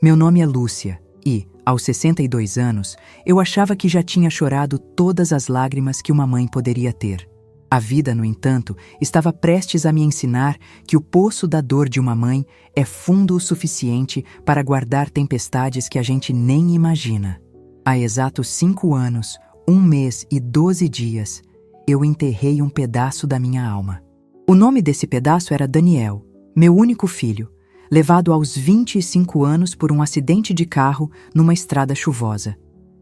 Meu nome é Lúcia e, aos 62 anos, eu achava que já tinha chorado todas as lágrimas que uma mãe poderia ter. A vida, no entanto, estava prestes a me ensinar que o poço da dor de uma mãe é fundo o suficiente para guardar tempestades que a gente nem imagina. Há exatos 5 anos, 1 mês e 12 dias, eu enterrei um pedaço da minha alma. O nome desse pedaço era Daniel, meu único filho, levado aos 25 anos por um acidente de carro numa estrada chuvosa.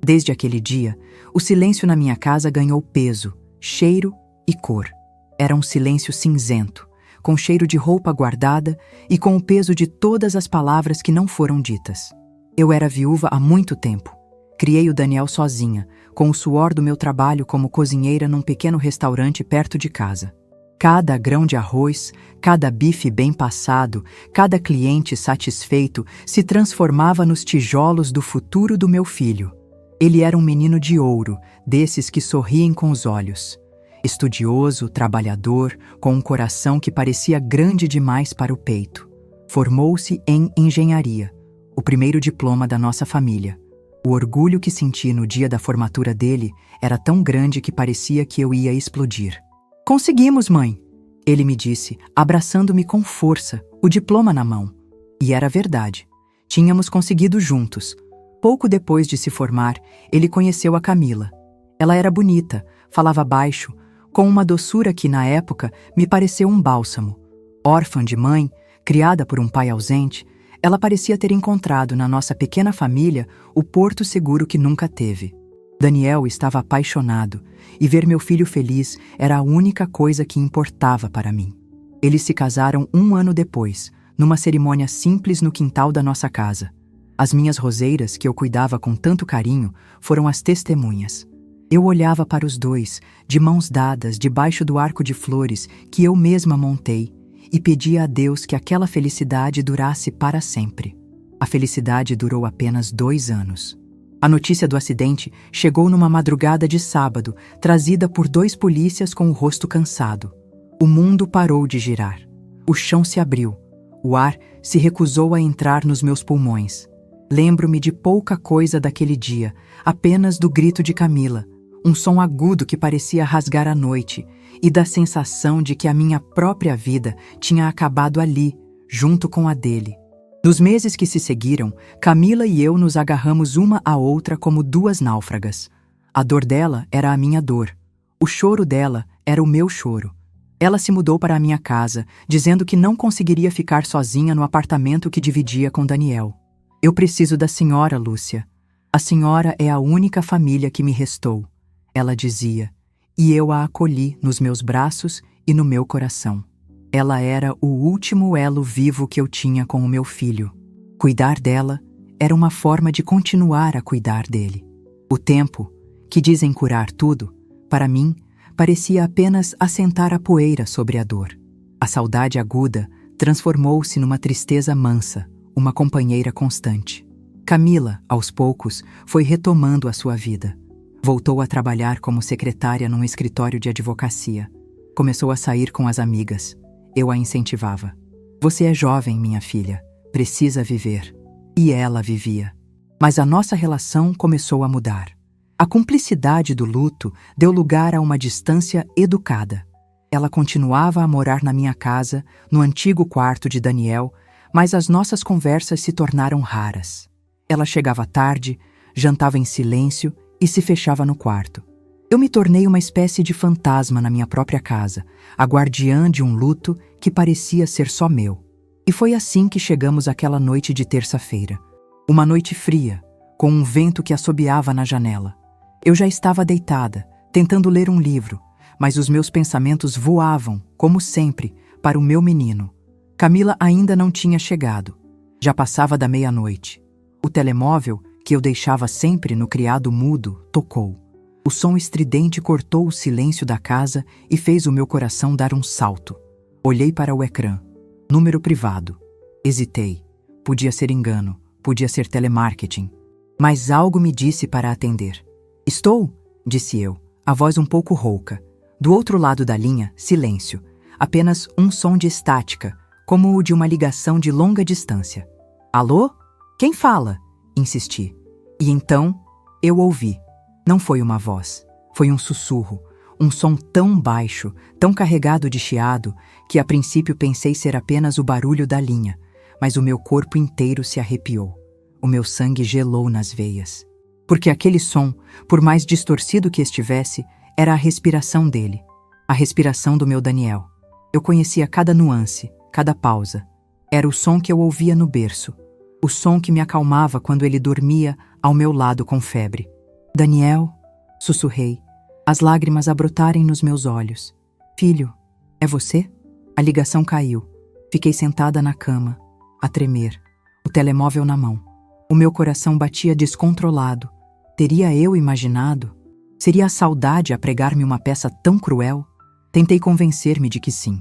Desde aquele dia, o silêncio na minha casa ganhou peso, cheiro e cor. Era um silêncio cinzento, com cheiro de roupa guardada e com o peso de todas as palavras que não foram ditas. Eu era viúva há muito tempo. Criei o Daniel sozinha, com o suor do meu trabalho como cozinheira num pequeno restaurante perto de casa. Cada grão de arroz, cada bife bem passado, cada cliente satisfeito se transformava nos tijolos do futuro do meu filho. Ele era um menino de ouro, desses que sorriem com os olhos. Estudioso, trabalhador, com um coração que parecia grande demais para o peito. Formou-se em engenharia, o primeiro diploma da nossa família. O orgulho que senti no dia da formatura dele era tão grande que parecia que eu ia explodir. "Conseguimos, mãe!" Ele me disse, abraçando-me com força, o diploma na mão. E era verdade. Tínhamos conseguido juntos. Pouco depois de se formar, ele conheceu a Camila. Ela era bonita, falava baixo, com uma doçura que, na época, me pareceu um bálsamo. Órfã de mãe, criada por um pai ausente, ela parecia ter encontrado na nossa pequena família o porto seguro que nunca teve. Daniel estava apaixonado, e ver meu filho feliz era a única coisa que importava para mim. Eles se casaram 1 ano depois, numa cerimônia simples no quintal da nossa casa. As minhas roseiras, que eu cuidava com tanto carinho, foram as testemunhas. Eu olhava para os dois, de mãos dadas, debaixo do arco de flores que eu mesma montei, e pedia a Deus que aquela felicidade durasse para sempre. A felicidade durou apenas 2 anos. A notícia do acidente chegou numa madrugada de sábado, trazida por 2 polícias com o rosto cansado. O mundo parou de girar. O chão se abriu. O ar se recusou a entrar nos meus pulmões. Lembro-me de pouca coisa daquele dia, apenas do grito de Camila, um som agudo que parecia rasgar a noite, e da sensação de que a minha própria vida tinha acabado ali, junto com a dele. Nos meses que se seguiram, Camila e eu nos agarramos uma à outra como 2 náufragas. A dor dela era a minha dor. O choro dela era o meu choro. Ela se mudou para a minha casa, dizendo que não conseguiria ficar sozinha no apartamento que dividia com Daniel. "Eu preciso da senhora, Lúcia. A senhora é a única família que me restou", ela dizia, e eu a acolhi nos meus braços e no meu coração. Ela era o último elo vivo que eu tinha com o meu filho. Cuidar dela era uma forma de continuar a cuidar dele. O tempo, que dizem curar tudo, para mim, parecia apenas assentar a poeira sobre a dor. A saudade aguda transformou-se numa tristeza mansa, uma companheira constante. Camila, aos poucos, foi retomando a sua vida. Voltou a trabalhar como secretária num escritório de advocacia. Começou a sair com as amigas. Eu a incentivava. "Você é jovem, minha filha. Precisa viver." E ela vivia. Mas a nossa relação começou a mudar. A cumplicidade do luto deu lugar a uma distância educada. Ela continuava a morar na minha casa, no antigo quarto de Daniel, mas as nossas conversas se tornaram raras. Ela chegava tarde, jantava em silêncio e se fechava no quarto. Eu me tornei uma espécie de fantasma na minha própria casa, a guardiã de um luto que parecia ser só meu. E foi assim que chegamos àquela noite de terça-feira. Uma noite fria, com um vento que assobiava na janela. Eu já estava deitada, tentando ler um livro, mas os meus pensamentos voavam, como sempre, para o meu menino. Camila ainda não tinha chegado. Já passava da meia-noite. O telemóvel, que eu deixava sempre no criado mudo, tocou. O som estridente cortou o silêncio da casa e fez o meu coração dar um salto. Olhei para o ecrã. Número privado. Hesitei. Podia ser engano, podia ser telemarketing. Mas algo me disse para atender. "Estou?", disse eu, a voz um pouco rouca. Do outro lado da linha, silêncio. Apenas um som de estática, como o de uma ligação de longa distância. "Alô?", Quem fala? Insisti. E então, eu ouvi. Não foi uma voz. Foi um sussurro. Um som tão baixo, tão carregado de chiado, que a princípio pensei ser apenas o barulho da linha, mas o meu corpo inteiro se arrepiou. O meu sangue gelou nas veias. Porque aquele som, por mais distorcido que estivesse, era a respiração dele. A respiração do meu Daniel. Eu conhecia cada nuance, cada pausa. Era o som que eu ouvia no berço. O som que me acalmava quando ele dormia ao meu lado com febre. Daniel, sussurrei, as lágrimas a brotarem nos meus olhos. Filho, é você? A ligação caiu. Fiquei sentada na cama, a tremer, o telemóvel na mão. O meu coração batia descontrolado. Teria eu imaginado? Seria a saudade a pregar-me uma peça tão cruel? Tentei convencer-me de que sim.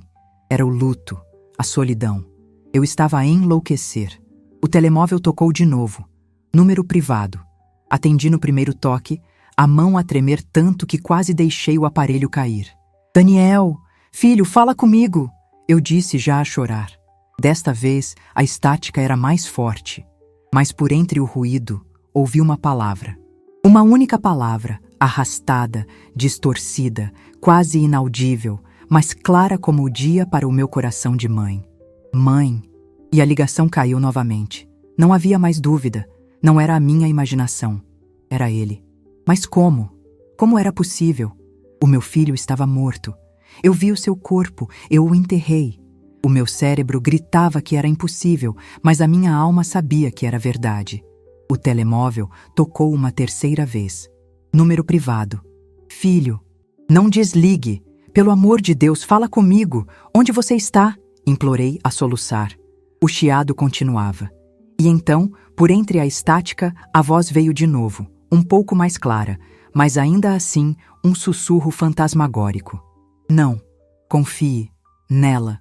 Era o luto, a solidão. Eu estava a enlouquecer. O telemóvel tocou de novo. Número privado. Atendi no primeiro toque, a mão a tremer tanto que quase deixei o aparelho cair. Daniel, filho, fala comigo! Eu disse já a chorar. Desta vez, a estática era mais forte. Mas por entre o ruído, ouvi uma palavra. Uma única palavra, arrastada, distorcida, quase inaudível, mas clara como o dia para o meu coração de mãe. Mãe. E a ligação caiu novamente. Não havia mais dúvida. Não era a minha imaginação. Era ele. Mas como? Como era possível? O meu filho estava morto. Eu vi o seu corpo, eu o enterrei. O meu cérebro gritava que era impossível, mas a minha alma sabia que era verdade. O telemóvel tocou uma terceira vez. Número privado. Filho, não desligue. Pelo amor de Deus, fala comigo. Onde você está? Implorei a soluçar. O chiado continuava. E então, por entre a estática, a voz veio de novo, um pouco mais clara, mas ainda assim um sussurro fantasmagórico. Não, confie nela.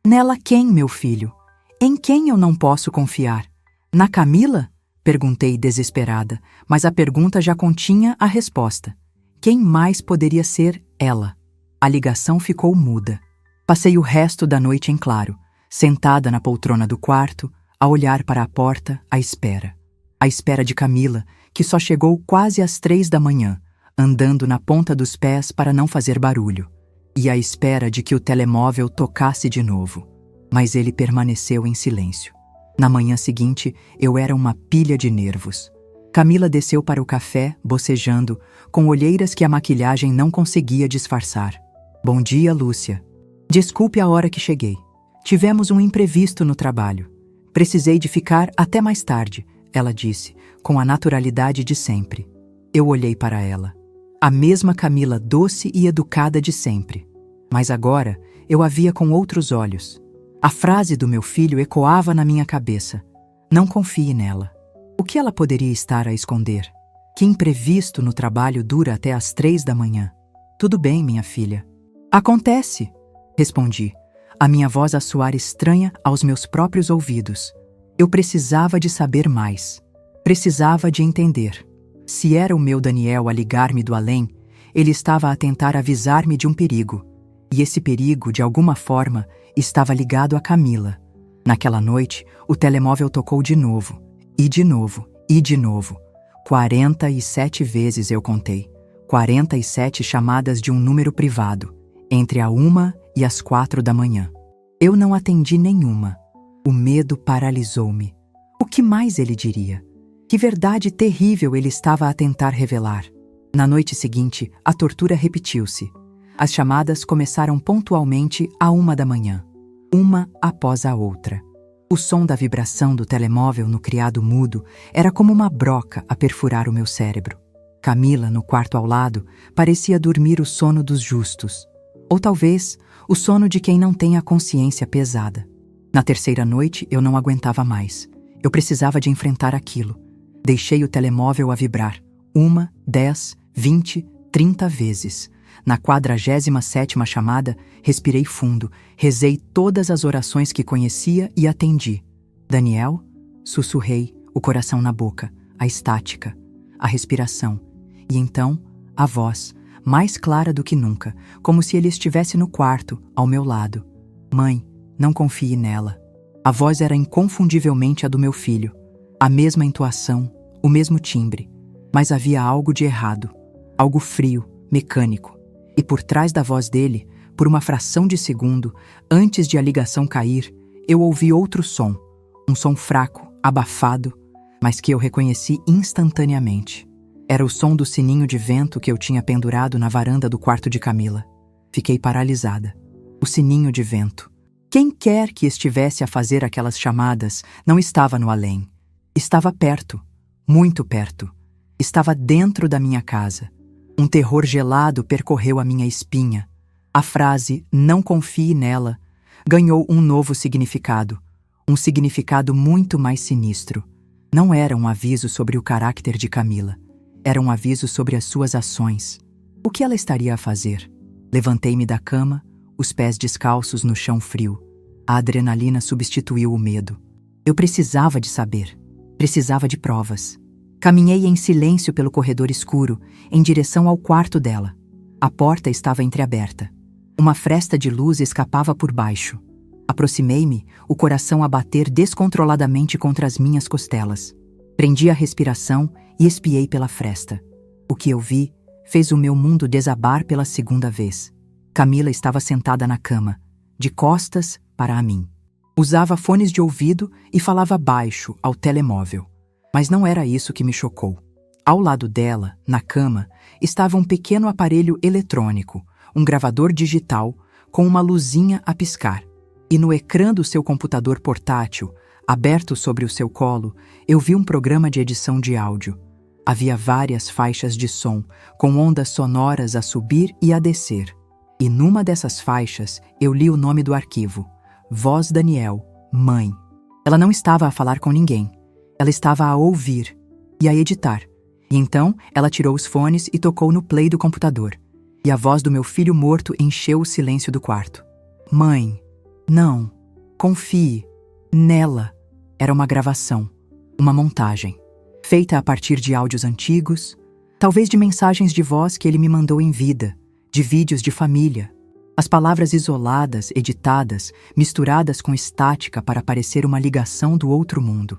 Nela quem, meu filho? Em quem eu não posso confiar? Na Camila? Perguntei desesperada, mas a pergunta já continha a resposta. Quem mais poderia ser ela? A ligação ficou muda. Passei o resto da noite em claro, sentada na poltrona do quarto, a olhar para a porta, à espera. À espera de Camila, que só chegou quase às 3 da manhã, andando na ponta dos pés para não fazer barulho. E à espera de que o telemóvel tocasse de novo. Mas ele permaneceu em silêncio. Na manhã seguinte, eu era uma pilha de nervos. Camila desceu para o café, bocejando, com olheiras que a maquilhagem não conseguia disfarçar. Bom dia, Lúcia. Desculpe a hora que cheguei. Tivemos um imprevisto no trabalho. Precisei de ficar até mais tarde, ela disse, com a naturalidade de sempre. Eu olhei para ela. A mesma Camila doce e educada de sempre. Mas agora eu a via com outros olhos. A frase do meu filho ecoava na minha cabeça. Não confie nela. O que ela poderia estar a esconder? Que imprevisto no trabalho dura até às 3 da manhã? Tudo bem, minha filha. Acontece, respondi, a minha voz a soar estranha aos meus próprios ouvidos. Eu precisava de saber mais. Precisava de entender. Se era o meu Daniel a ligar-me do além, ele estava a tentar avisar-me de um perigo. E esse perigo, de alguma forma, estava ligado a Camila. Naquela noite, o telemóvel tocou de novo. E de novo. E de novo. 47 vezes eu contei. 47 chamadas de um número privado, entre a 1 e as 4 da manhã. Eu não atendi nenhuma. O medo paralisou-me. O que mais ele diria? Que verdade terrível ele estava a tentar revelar. Na noite seguinte, a tortura repetiu-se. As chamadas começaram pontualmente à 1 da manhã, uma após a outra. O som da vibração do telemóvel no criado mudo era como uma broca a perfurar o meu cérebro. Camila, no quarto ao lado, parecia dormir o sono dos justos. Ou talvez o sono de quem não tem a consciência pesada. Na terceira noite, eu não aguentava mais. Eu precisava de enfrentar aquilo. Deixei o telemóvel a vibrar. 1, 10, 20, 30 vezes. Na 47ª chamada, respirei fundo, rezei todas as orações que conhecia e atendi. Daniel? Sussurrei, o coração na boca, a estática, a respiração. E então, a voz, mais clara do que nunca, como se ele estivesse no quarto, ao meu lado. Mãe, não confie nela. A voz era inconfundivelmente a do meu filho. A mesma entoação, o mesmo timbre, mas havia algo de errado, algo frio, mecânico. E por trás da voz dele, por uma fração de segundo, antes de a ligação cair, eu ouvi outro som, um som fraco, abafado, mas que eu reconheci instantaneamente. Era o som do sininho de vento que eu tinha pendurado na varanda do quarto de Camila. Fiquei paralisada. O sininho de vento. Quem quer que estivesse a fazer aquelas chamadas não estava no além. Estava perto, muito perto. Estava dentro da minha casa. Um terror gelado percorreu a minha espinha. A frase "não confie nela" ganhou um novo significado. Um significado muito mais sinistro. Não era um aviso sobre o caráter de Camila. Era um aviso sobre as suas ações. O que ela estaria a fazer? Levantei-me da cama, os pés descalços no chão frio. A adrenalina substituiu o medo. Eu precisava de saber. Precisava de provas. Caminhei em silêncio pelo corredor escuro, em direção ao quarto dela. A porta estava entreaberta. Uma fresta de luz escapava por baixo. Aproximei-me, o coração a bater descontroladamente contra as minhas costelas. Prendi a respiração e espiei pela fresta. O que eu vi fez o meu mundo desabar pela segunda vez. Camila estava sentada na cama, de costas para a mim. Usava fones de ouvido e falava baixo ao telemóvel. Mas não era isso que me chocou. Ao lado dela, na cama, estava um pequeno aparelho eletrônico, um gravador digital com uma luzinha a piscar. E no ecrã do seu computador portátil, aberto sobre o seu colo, eu vi um programa de edição de áudio. Havia várias faixas de som, com ondas sonoras a subir e a descer. E numa dessas faixas, eu li o nome do arquivo. Voz Daniel, mãe. Ela não estava a falar com ninguém. Ela estava a ouvir e a editar. E então, ela tirou os fones e tocou no play do computador. E a voz do meu filho morto encheu o silêncio do quarto. Mãe, não, confie, nela. Era uma gravação, uma montagem, feita a partir de áudios antigos, talvez de mensagens de voz que ele me mandou em vida, de vídeos de família. As palavras isoladas, editadas, misturadas com estática para parecer uma ligação do outro mundo.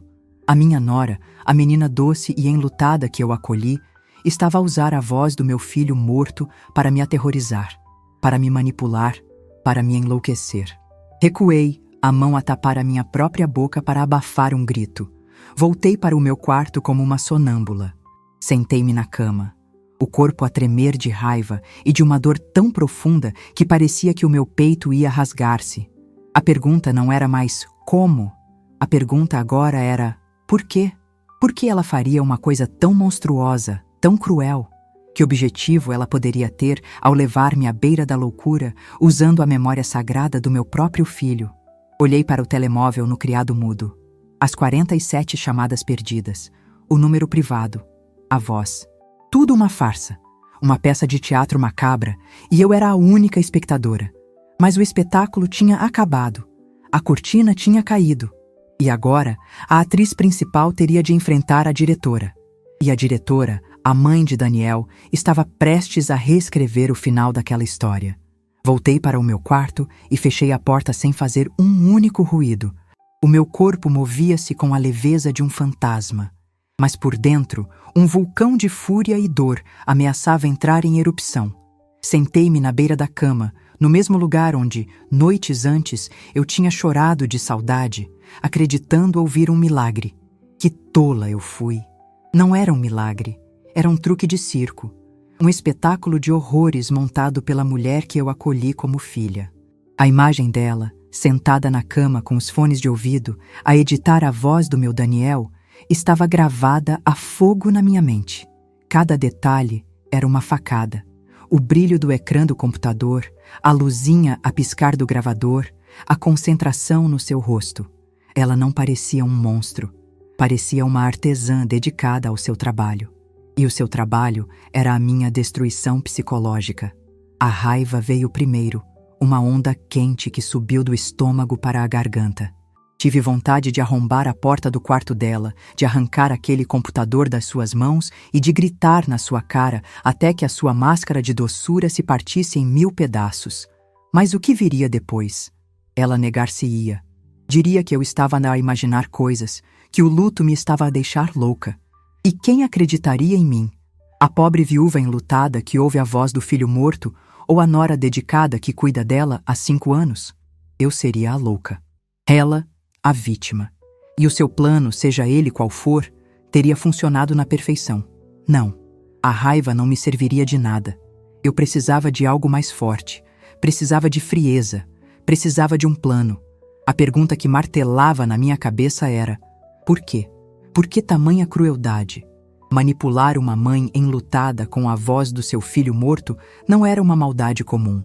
A minha nora, a menina doce e enlutada que eu acolhi, estava a usar a voz do meu filho morto para me aterrorizar, para me manipular, para me enlouquecer. Recuei, a mão a tapar a minha própria boca para abafar um grito. Voltei para o meu quarto como uma sonâmbula. Sentei-me na cama, o corpo a tremer de raiva e de uma dor tão profunda que parecia que o meu peito ia rasgar-se. A pergunta não era mais como. A pergunta agora era por quê? Por que ela faria uma coisa tão monstruosa, tão cruel? Que objetivo ela poderia ter ao levar-me à beira da loucura, usando a memória sagrada do meu próprio filho? Olhei para o telemóvel no criado mudo. As 47 chamadas perdidas. O número privado. A voz. Tudo uma farsa. Uma peça de teatro macabra, e eu era a única espectadora. Mas o espetáculo tinha acabado. A cortina tinha caído. E agora, a atriz principal teria de enfrentar a diretora. E a diretora, a mãe de Daniel, estava prestes a reescrever o final daquela história. Voltei para o meu quarto e fechei a porta sem fazer um único ruído. O meu corpo movia-se com a leveza de um fantasma. Mas por dentro, um vulcão de fúria e dor ameaçava entrar em erupção. Sentei-me na beira da cama, no mesmo lugar onde, noites antes, eu tinha chorado de saudade, acreditando ouvir um milagre. Que tola eu fui! Não era um milagre, era um truque de circo. Um espetáculo de horrores montado pela mulher que eu acolhi como filha. A imagem dela, sentada na cama com os fones de ouvido, a editar a voz do meu Daniel, estava gravada a fogo na minha mente. Cada detalhe era uma facada. O brilho do ecrã do computador, a luzinha a piscar do gravador, a concentração no seu rosto. Ela não parecia um monstro. Parecia uma artesã dedicada ao seu trabalho. E o seu trabalho era a minha destruição psicológica. A raiva veio primeiro, uma onda quente que subiu do estômago para a garganta. Tive vontade de arrombar a porta do quarto dela, de arrancar aquele computador das suas mãos e de gritar na sua cara até que a sua máscara de doçura se partisse em 1000 pedaços. Mas o que viria depois? Ela negar-se-ia. Diria que eu estava a imaginar coisas, que o luto me estava a deixar louca. E quem acreditaria em mim? A pobre viúva enlutada que ouve a voz do filho morto ou a nora dedicada que cuida dela há 5 anos? Eu seria a louca. Ela, a vítima. E o seu plano, seja ele qual for, teria funcionado na perfeição. Não, a raiva não me serviria de nada. Eu precisava de algo mais forte, precisava de frieza, precisava de um plano. A pergunta que martelava na minha cabeça era: por quê? Por que tamanha crueldade? Manipular uma mãe enlutada com a voz do seu filho morto não era uma maldade comum.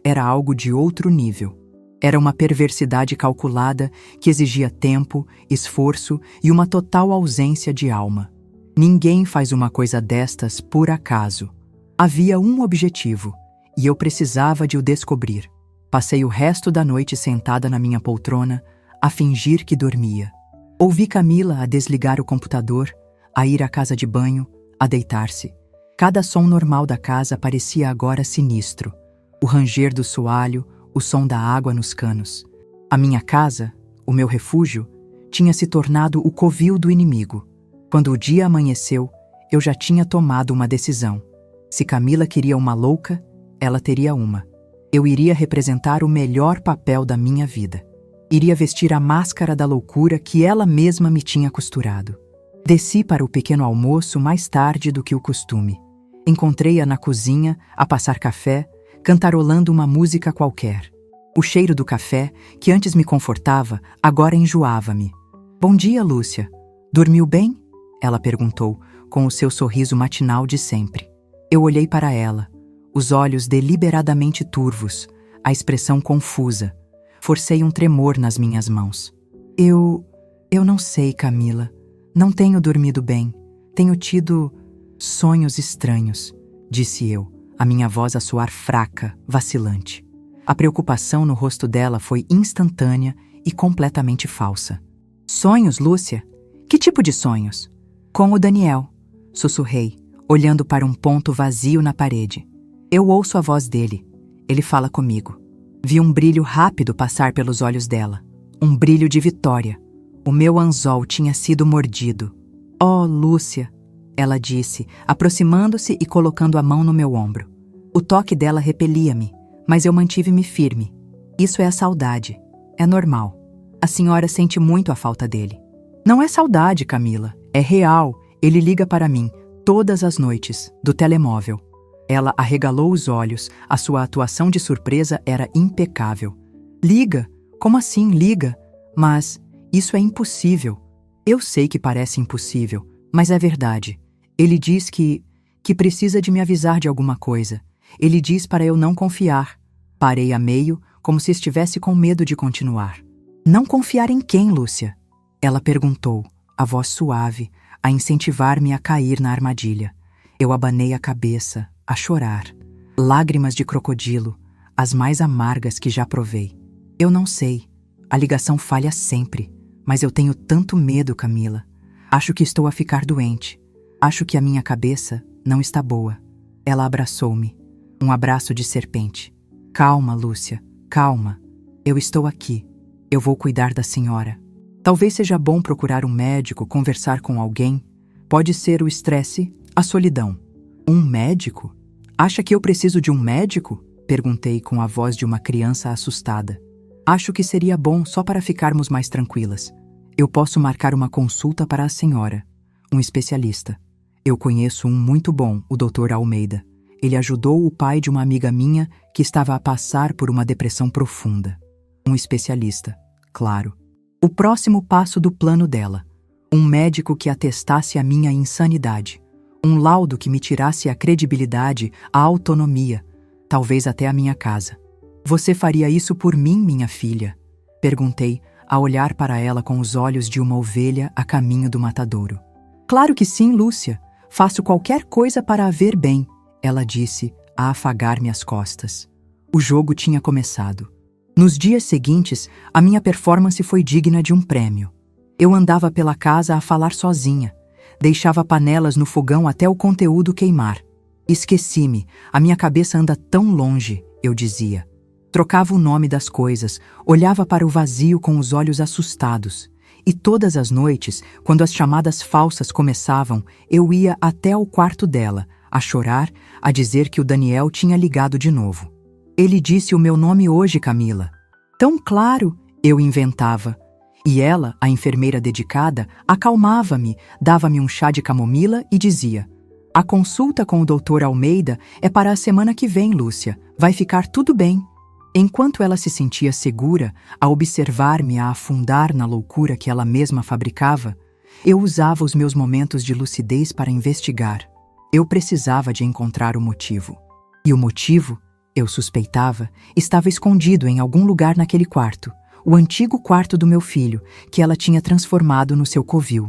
Era algo de outro nível. Era uma perversidade calculada que exigia tempo, esforço e uma total ausência de alma. Ninguém faz uma coisa destas por acaso. Havia um objetivo, e eu precisava de o descobrir. Passei o resto da noite sentada na minha poltrona, a fingir que dormia. Ouvi Camila a desligar o computador, a ir à casa de banho, a deitar-se. Cada som normal da casa parecia agora sinistro. O ranger do soalho, o som da água nos canos. A minha casa, o meu refúgio, tinha se tornado o covil do inimigo. Quando o dia amanheceu, eu já tinha tomado uma decisão. Se Camila queria uma louca, ela teria uma. Eu iria representar o melhor papel da minha vida. Iria vestir a máscara da loucura que ela mesma me tinha costurado. Desci para o pequeno almoço mais tarde do que o costume. Encontrei-a na cozinha, a passar café, cantarolando uma música qualquer. O cheiro do café, que antes me confortava, agora enjoava-me. "Bom dia, Lúcia. Dormiu bem?" ela perguntou, com o seu sorriso matinal de sempre. Eu olhei para ela, os olhos deliberadamente turvos, a expressão confusa. Forcei um tremor nas minhas mãos. Eu não sei, Camila. Não tenho dormido bem. Tenho tido sonhos estranhos", disse eu, a minha voz a soar fraca, vacilante. A preocupação no rosto dela foi instantânea e completamente falsa. "Sonhos, Lúcia? Que tipo de sonhos?" "Com o Daniel", sussurrei, olhando para um ponto vazio na parede. Eu ouço a voz dele. Ele fala comigo. Vi um brilho rápido passar pelos olhos dela. Um brilho de vitória. O meu anzol tinha sido mordido. "Oh, Lúcia", ela disse, aproximando-se e colocando a mão no meu ombro. O toque dela repelia-me, mas eu mantive-me firme. "Isso é a saudade. É normal. A senhora sente muito a falta dele." "Não é saudade, Camila. É real. Ele liga para mim, todas as noites, do telemóvel." Ela arregalou os olhos, a sua atuação de surpresa era impecável. "Liga? Como assim liga? Mas isso é impossível." "Eu sei que parece impossível, mas é verdade. Ele diz que precisa de me avisar de alguma coisa. Ele diz para eu não confiar." Parei a meio, como se estivesse com medo de continuar. "Não confiar em quem, Lúcia?" ela perguntou, a voz suave, a incentivar-me a cair na armadilha. Eu abanei a cabeça, a chorar. Lágrimas de crocodilo, as mais amargas que já provei. "Eu não sei. A ligação falha sempre. Mas eu tenho tanto medo, Camila. Acho que estou a ficar doente. Acho que a minha cabeça não está boa." Ela abraçou-me. Um abraço de serpente. "Calma, Lúcia, calma. Eu estou aqui. Eu vou cuidar da senhora. Talvez seja bom procurar um médico, conversar com alguém. Pode ser o estresse, a solidão." "Um médico? Acha que eu preciso de um médico?" perguntei com a voz de uma criança assustada. "Acho que seria bom só para ficarmos mais tranquilas. Eu posso marcar uma consulta para a senhora. Um especialista. Eu conheço um muito bom, o Dr. Almeida. Ele ajudou o pai de uma amiga minha que estava a passar por uma depressão profunda. Um especialista, claro. O próximo passo do plano dela. Um médico que atestasse a minha insanidade. Um laudo que me tirasse a credibilidade, a autonomia, talvez até a minha casa. "Você faria isso por mim, minha filha?" perguntei, a olhar para ela com os olhos de uma ovelha a caminho do matadouro. "Claro que sim, Lúcia. Faço qualquer coisa para a ver bem", ela disse, a afagar-me as costas. O jogo tinha começado. Nos dias seguintes, a minha performance foi digna de um prêmio. Eu andava pela casa a falar sozinha. Deixava panelas no fogão até o conteúdo queimar. "Esqueci-me, a minha cabeça anda tão longe", eu dizia. Trocava o nome das coisas, olhava para o vazio com os olhos assustados. E todas as noites, quando as chamadas falsas começavam, eu ia até ao quarto dela, a chorar, a dizer que o Daniel tinha ligado de novo. Ele disse o meu nome hoje, Camila. Tão claro, eu inventava. E ela, a enfermeira dedicada, acalmava-me, dava-me um chá de camomila e dizia: a consulta com o Dr. Almeida é para a semana que vem, Lúcia. Vai ficar tudo bem. Enquanto ela se sentia segura a observar-me a afundar na loucura que ela mesma fabricava, eu usava os meus momentos de lucidez para investigar. Eu precisava de encontrar o motivo. E o motivo, eu suspeitava, estava escondido em algum lugar naquele quarto, o antigo quarto do meu filho, que ela tinha transformado no seu covil.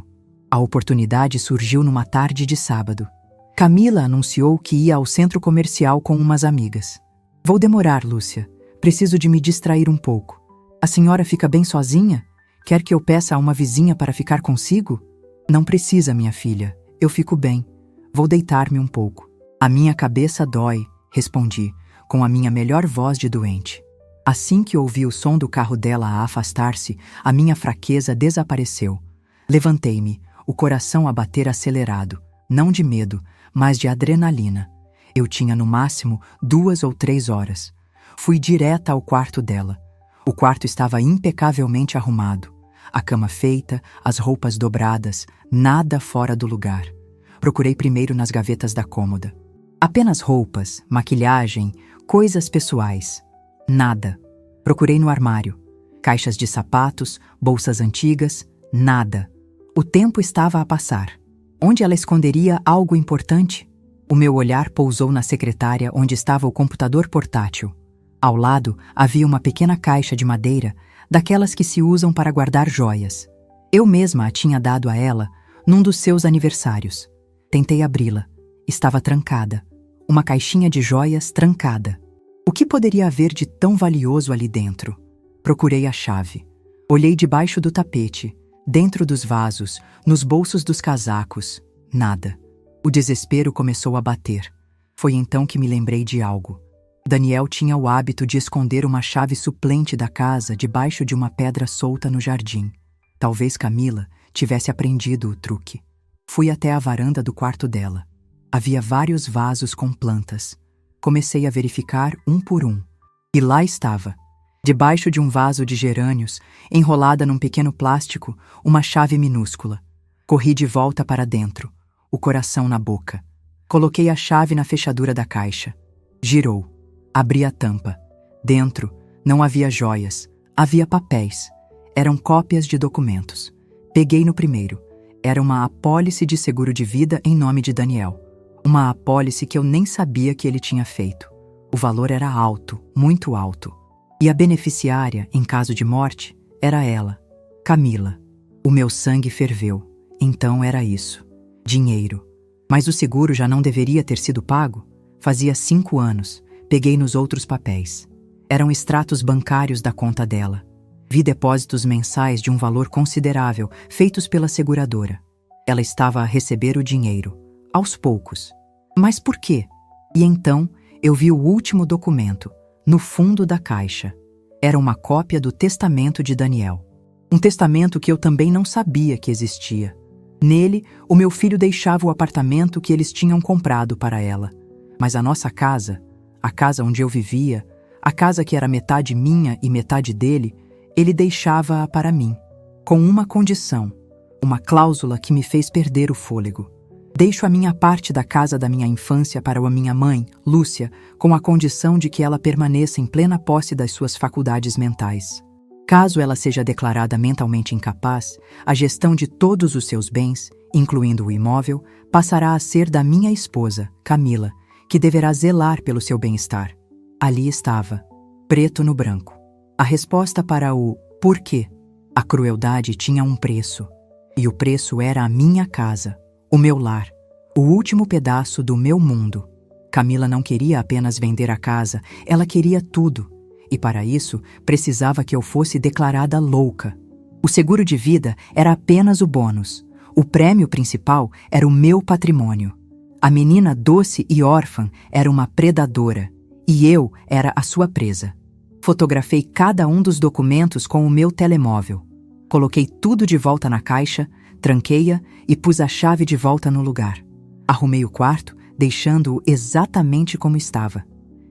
A oportunidade surgiu numa tarde de sábado. Camila anunciou que ia ao centro comercial com umas amigas. Vou demorar, Lúcia. Preciso de me distrair um pouco. A senhora fica bem sozinha? Quer que eu peça a uma vizinha para ficar consigo? Não precisa, minha filha. Eu fico bem. Vou deitar-me um pouco. A minha cabeça dói, respondi, com a minha melhor voz de doente. Assim que ouvi o som do carro dela a afastar-se, a minha fraqueza desapareceu. Levantei-me, o coração a bater acelerado, não de medo, mas de adrenalina. Eu tinha no máximo 2 ou 3 horas. Fui direta ao quarto dela. O quarto estava impecavelmente arrumado. A cama feita, as roupas dobradas, nada fora do lugar. Procurei primeiro nas gavetas da cômoda. Apenas roupas, maquilhagem, coisas pessoais. Nada. Procurei no armário. Caixas de sapatos, bolsas antigas, nada. O tempo estava a passar. Onde ela esconderia algo importante? O meu olhar pousou na secretária onde estava o computador portátil. Ao lado havia uma pequena caixa de madeira, daquelas que se usam para guardar joias. Eu mesma a tinha dado a ela num dos seus aniversários. Tentei abri-la. Estava trancada. Uma caixinha de joias trancada. O que poderia haver de tão valioso ali dentro? Procurei a chave. Olhei debaixo do tapete, dentro dos vasos, nos bolsos dos casacos. Nada. O desespero começou a bater. Foi então que me lembrei de algo. Daniel tinha o hábito de esconder uma chave suplente da casa debaixo de uma pedra solta no jardim. Talvez Camila tivesse aprendido o truque. Fui até a varanda do quarto dela. Havia vários vasos com plantas. Comecei a verificar um por um. E lá estava, debaixo de um vaso de gerânios, enrolada num pequeno plástico, uma chave minúscula. Corri de volta para dentro, o coração na boca. Coloquei a chave na fechadura da caixa. Girou. Abri a tampa. Dentro não havia joias, havia papéis. Eram cópias de documentos. Peguei no primeiro. Era uma apólice de seguro de vida em nome de Daniel. Uma apólice que eu nem sabia que ele tinha feito. O valor era alto, muito alto. E a beneficiária, em caso de morte, era ela, Camila. O meu sangue ferveu. Então era isso. Dinheiro. Mas o seguro já não deveria ter sido pago? Fazia 5 anos. Peguei nos outros papéis. Eram extratos bancários da conta dela. Vi depósitos mensais de um valor considerável, feitos pela seguradora. Ela estava a receber o dinheiro, aos poucos. Mas por quê? E então eu vi o último documento, no fundo da caixa. Era uma cópia do testamento de Daniel. Um testamento que eu também não sabia que existia. Nele, o meu filho deixava o apartamento que eles tinham comprado para ela. Mas a nossa casa, a casa onde eu vivia, a casa que era metade minha e metade dele, ele deixava-a para mim, com uma condição, uma cláusula que me fez perder o fôlego. Deixo a minha parte da casa da minha infância para a minha mãe, Lúcia, com a condição de que ela permaneça em plena posse das suas faculdades mentais. Caso ela seja declarada mentalmente incapaz, a gestão de todos os seus bens, incluindo o imóvel, passará a ser da minha esposa, Camila, que deverá zelar pelo seu bem-estar. Ali estava, preto no branco. A resposta para o porquê. A crueldade tinha um preço. E o preço era a minha casa, o meu lar, o último pedaço do meu mundo. Camila não queria apenas vender a casa, ela queria tudo. E para isso, precisava que eu fosse declarada louca. O seguro de vida era apenas o bônus. O prêmio principal era o meu patrimônio. A menina doce e órfã era uma predadora, e eu era a sua presa. Fotografei cada um dos documentos com o meu telemóvel. Coloquei tudo de volta na caixa, tranquei-a e pus a chave de volta no lugar. Arrumei o quarto, deixando-o exatamente como estava.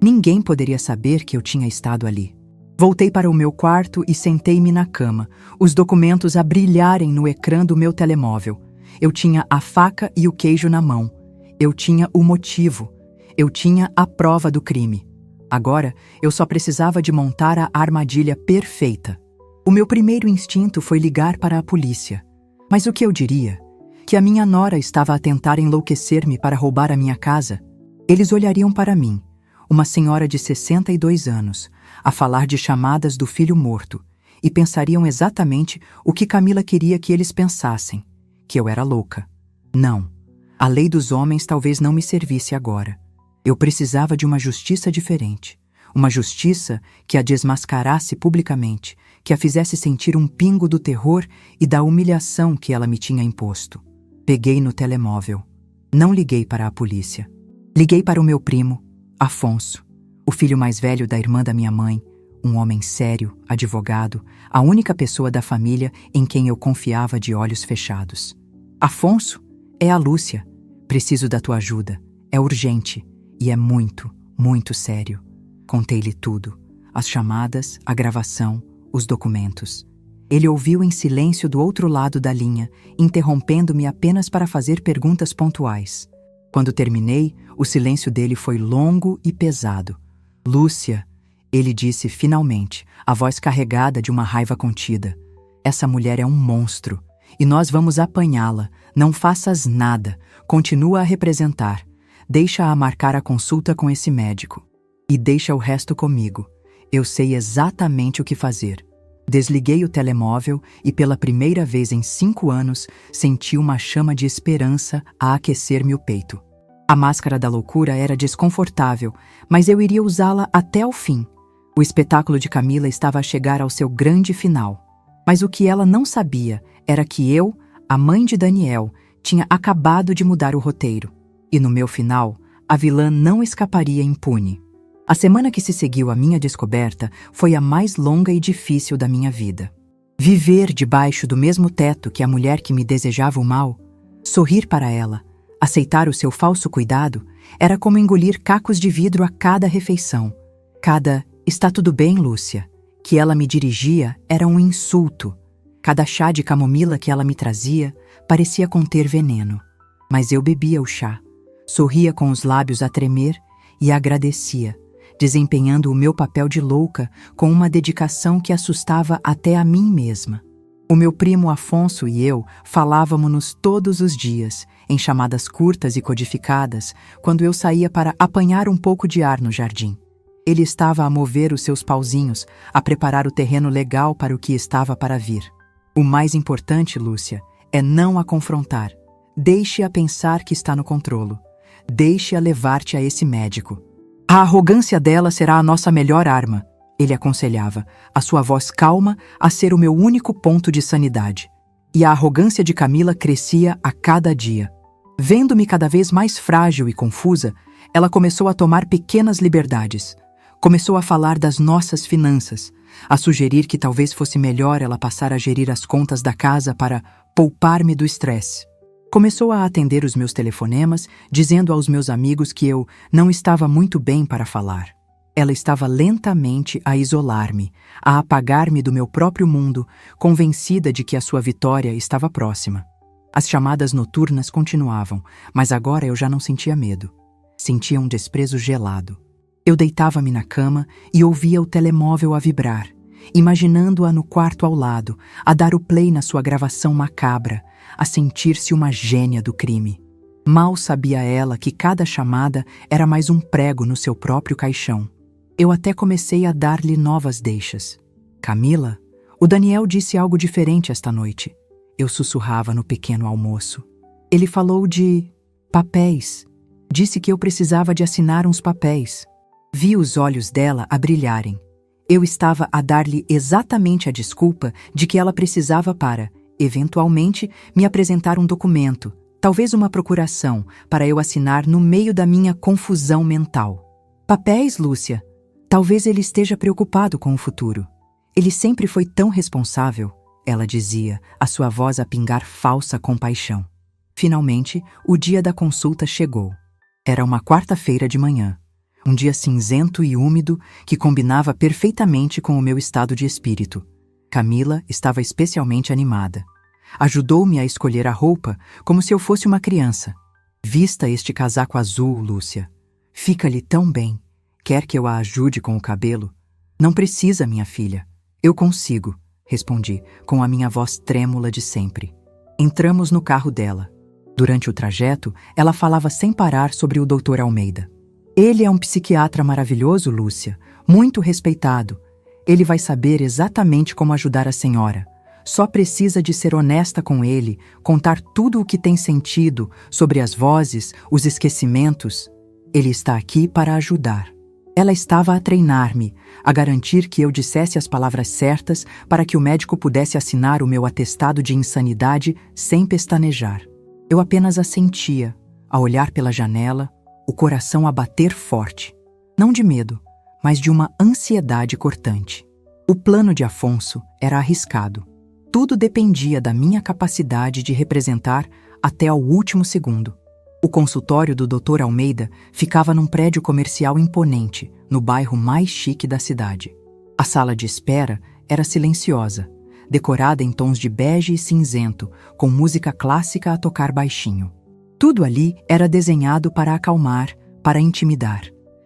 Ninguém poderia saber que eu tinha estado ali. Voltei para o meu quarto e sentei-me na cama, os documentos a brilharem no ecrã do meu telemóvel. Eu tinha a faca e o queijo na mão. Eu tinha o motivo. Eu tinha a prova do crime. Agora, eu só precisava de montar a armadilha perfeita. O meu primeiro instinto foi ligar para a polícia. Mas o que eu diria? Que a minha nora estava a tentar enlouquecer-me para roubar a minha casa? Eles olhariam para mim, uma senhora de 62 anos, a falar de chamadas do filho morto, e pensariam exatamente o que Camila queria que eles pensassem, que eu era louca. Não, a lei dos homens talvez não me servisse agora. Eu precisava de uma justiça diferente, uma justiça que a desmascarasse publicamente, que a fizesse sentir um pingo do terror e da humilhação que ela me tinha imposto. Peguei no telemóvel. Não liguei para a polícia. Liguei para o meu primo, Afonso, o filho mais velho da irmã da minha mãe, um homem sério, advogado, a única pessoa da família em quem eu confiava de olhos fechados. Afonso, é a Lúcia. Preciso da tua ajuda. É urgente e é muito, muito sério. Contei-lhe tudo. As chamadas, a gravação, os documentos. Ele ouviu em silêncio do outro lado da linha, interrompendo-me apenas para fazer perguntas pontuais. Quando terminei, o silêncio dele foi longo e pesado. Lúcia, ele disse finalmente, a voz carregada de uma raiva contida. Essa mulher é um monstro, e nós vamos apanhá-la. Não faças nada, continua a representar. Deixa-a marcar a consulta com esse médico. E deixa o resto comigo. Eu sei exatamente o que fazer. Desliguei o telemóvel e pela primeira vez em 5 anos senti uma chama de esperança a aquecer-me o peito. A máscara da loucura era desconfortável, mas eu iria usá-la até o fim. O espetáculo de Camila estava a chegar ao seu grande final. Mas o que ela não sabia era que eu, a mãe de Daniel, tinha acabado de mudar o roteiro. E no meu final, a vilã não escaparia impune. A semana que se seguiu à minha descoberta foi a mais longa e difícil da minha vida. Viver debaixo do mesmo teto que a mulher que me desejava o mal, sorrir para ela, aceitar o seu falso cuidado, era como engolir cacos de vidro a cada refeição. Cada "está tudo bem, Lúcia" que ela me dirigia era um insulto. Cada chá de camomila que ela me trazia parecia conter veneno. Mas eu bebia o chá, sorria com os lábios a tremer e agradecia, desempenhando o meu papel de louca com uma dedicação que assustava até a mim mesma. O meu primo Afonso e eu falávamos-nos todos os dias, em chamadas curtas e codificadas, quando eu saía para apanhar um pouco de ar no jardim. Ele estava a mover os seus pauzinhos, a preparar o terreno legal para o que estava para vir. O mais importante, Lúcia, é não a confrontar. Deixe-a pensar que está no controlo. Deixe-a levar-te a esse médico. A arrogância dela será a nossa melhor arma, ele aconselhava, a sua voz calma a ser o meu único ponto de sanidade. E a arrogância de Camila crescia a cada dia. Vendo-me cada vez mais frágil e confusa, ela começou a tomar pequenas liberdades. Começou a falar das nossas finanças, a sugerir que talvez fosse melhor ela passar a gerir as contas da casa para poupar-me do estresse. Começou a atender os meus telefonemas, dizendo aos meus amigos que eu não estava muito bem para falar. Ela estava lentamente a isolar-me, a apagar-me do meu próprio mundo, convencida de que a sua vitória estava próxima. As chamadas noturnas continuavam, mas agora eu já não sentia medo. Sentia um desprezo gelado. Eu deitava-me na cama e ouvia o telemóvel a vibrar, imaginando-a no quarto ao lado, a dar o play na sua gravação macabra, a sentir-se uma gênia do crime. Mal sabia ela que cada chamada era mais um prego no seu próprio caixão. Eu até comecei a dar-lhe novas deixas. Camila, o Daniel disse algo diferente esta noite. Eu sussurrava no pequeno almoço. Ele falou de papéis. Disse que eu precisava de assinar uns papéis. Vi os olhos dela a brilharem. Eu estava a dar-lhe exatamente a desculpa de que ela precisava para, eventualmente, me apresentar um documento, talvez uma procuração, para eu assinar no meio da minha confusão mental. Papéis, Lúcia? Talvez ele esteja preocupado com o futuro. Ele sempre foi tão responsável. ela dizia, a sua voz a pingar falsa compaixão. Finalmente, o dia da consulta chegou. Era uma quarta-feira de manhã. Um dia cinzento e úmido que combinava perfeitamente com o meu estado de espírito. Camila estava especialmente animada. Ajudou-me a escolher a roupa como se eu fosse uma criança. Vista este casaco azul, Lúcia. Fica-lhe tão bem. Quer que eu a ajude com o cabelo? Não precisa, minha filha. Eu consigo, respondi, com a minha voz trêmula de sempre. Entramos no carro dela. Durante o trajeto, ela falava sem parar sobre o Dr. Almeida. Ele é um psiquiatra maravilhoso, Lúcia, muito respeitado. Ele vai saber exatamente como ajudar a senhora. Só precisa de ser honesta com ele, contar tudo o que tem sentido sobre as vozes, os esquecimentos. Ele está aqui para ajudar. Ela estava a treinar-me, a garantir que eu dissesse as palavras certas para que o médico pudesse assinar o meu atestado de insanidade sem pestanejar. Eu apenas assentia, a olhar pela janela, o coração a bater forte. Não de medo, mas de uma ansiedade cortante. O plano de Afonso era arriscado. Tudo dependia da minha capacidade de representar até ao último segundo. O consultório do Dr. Almeida ficava num prédio comercial imponente, no bairro mais chique da cidade. A sala de espera era silenciosa, decorada em tons de bege e cinzento, com música clássica a tocar baixinho. Tudo ali era desenhado para acalmar, para intimidar.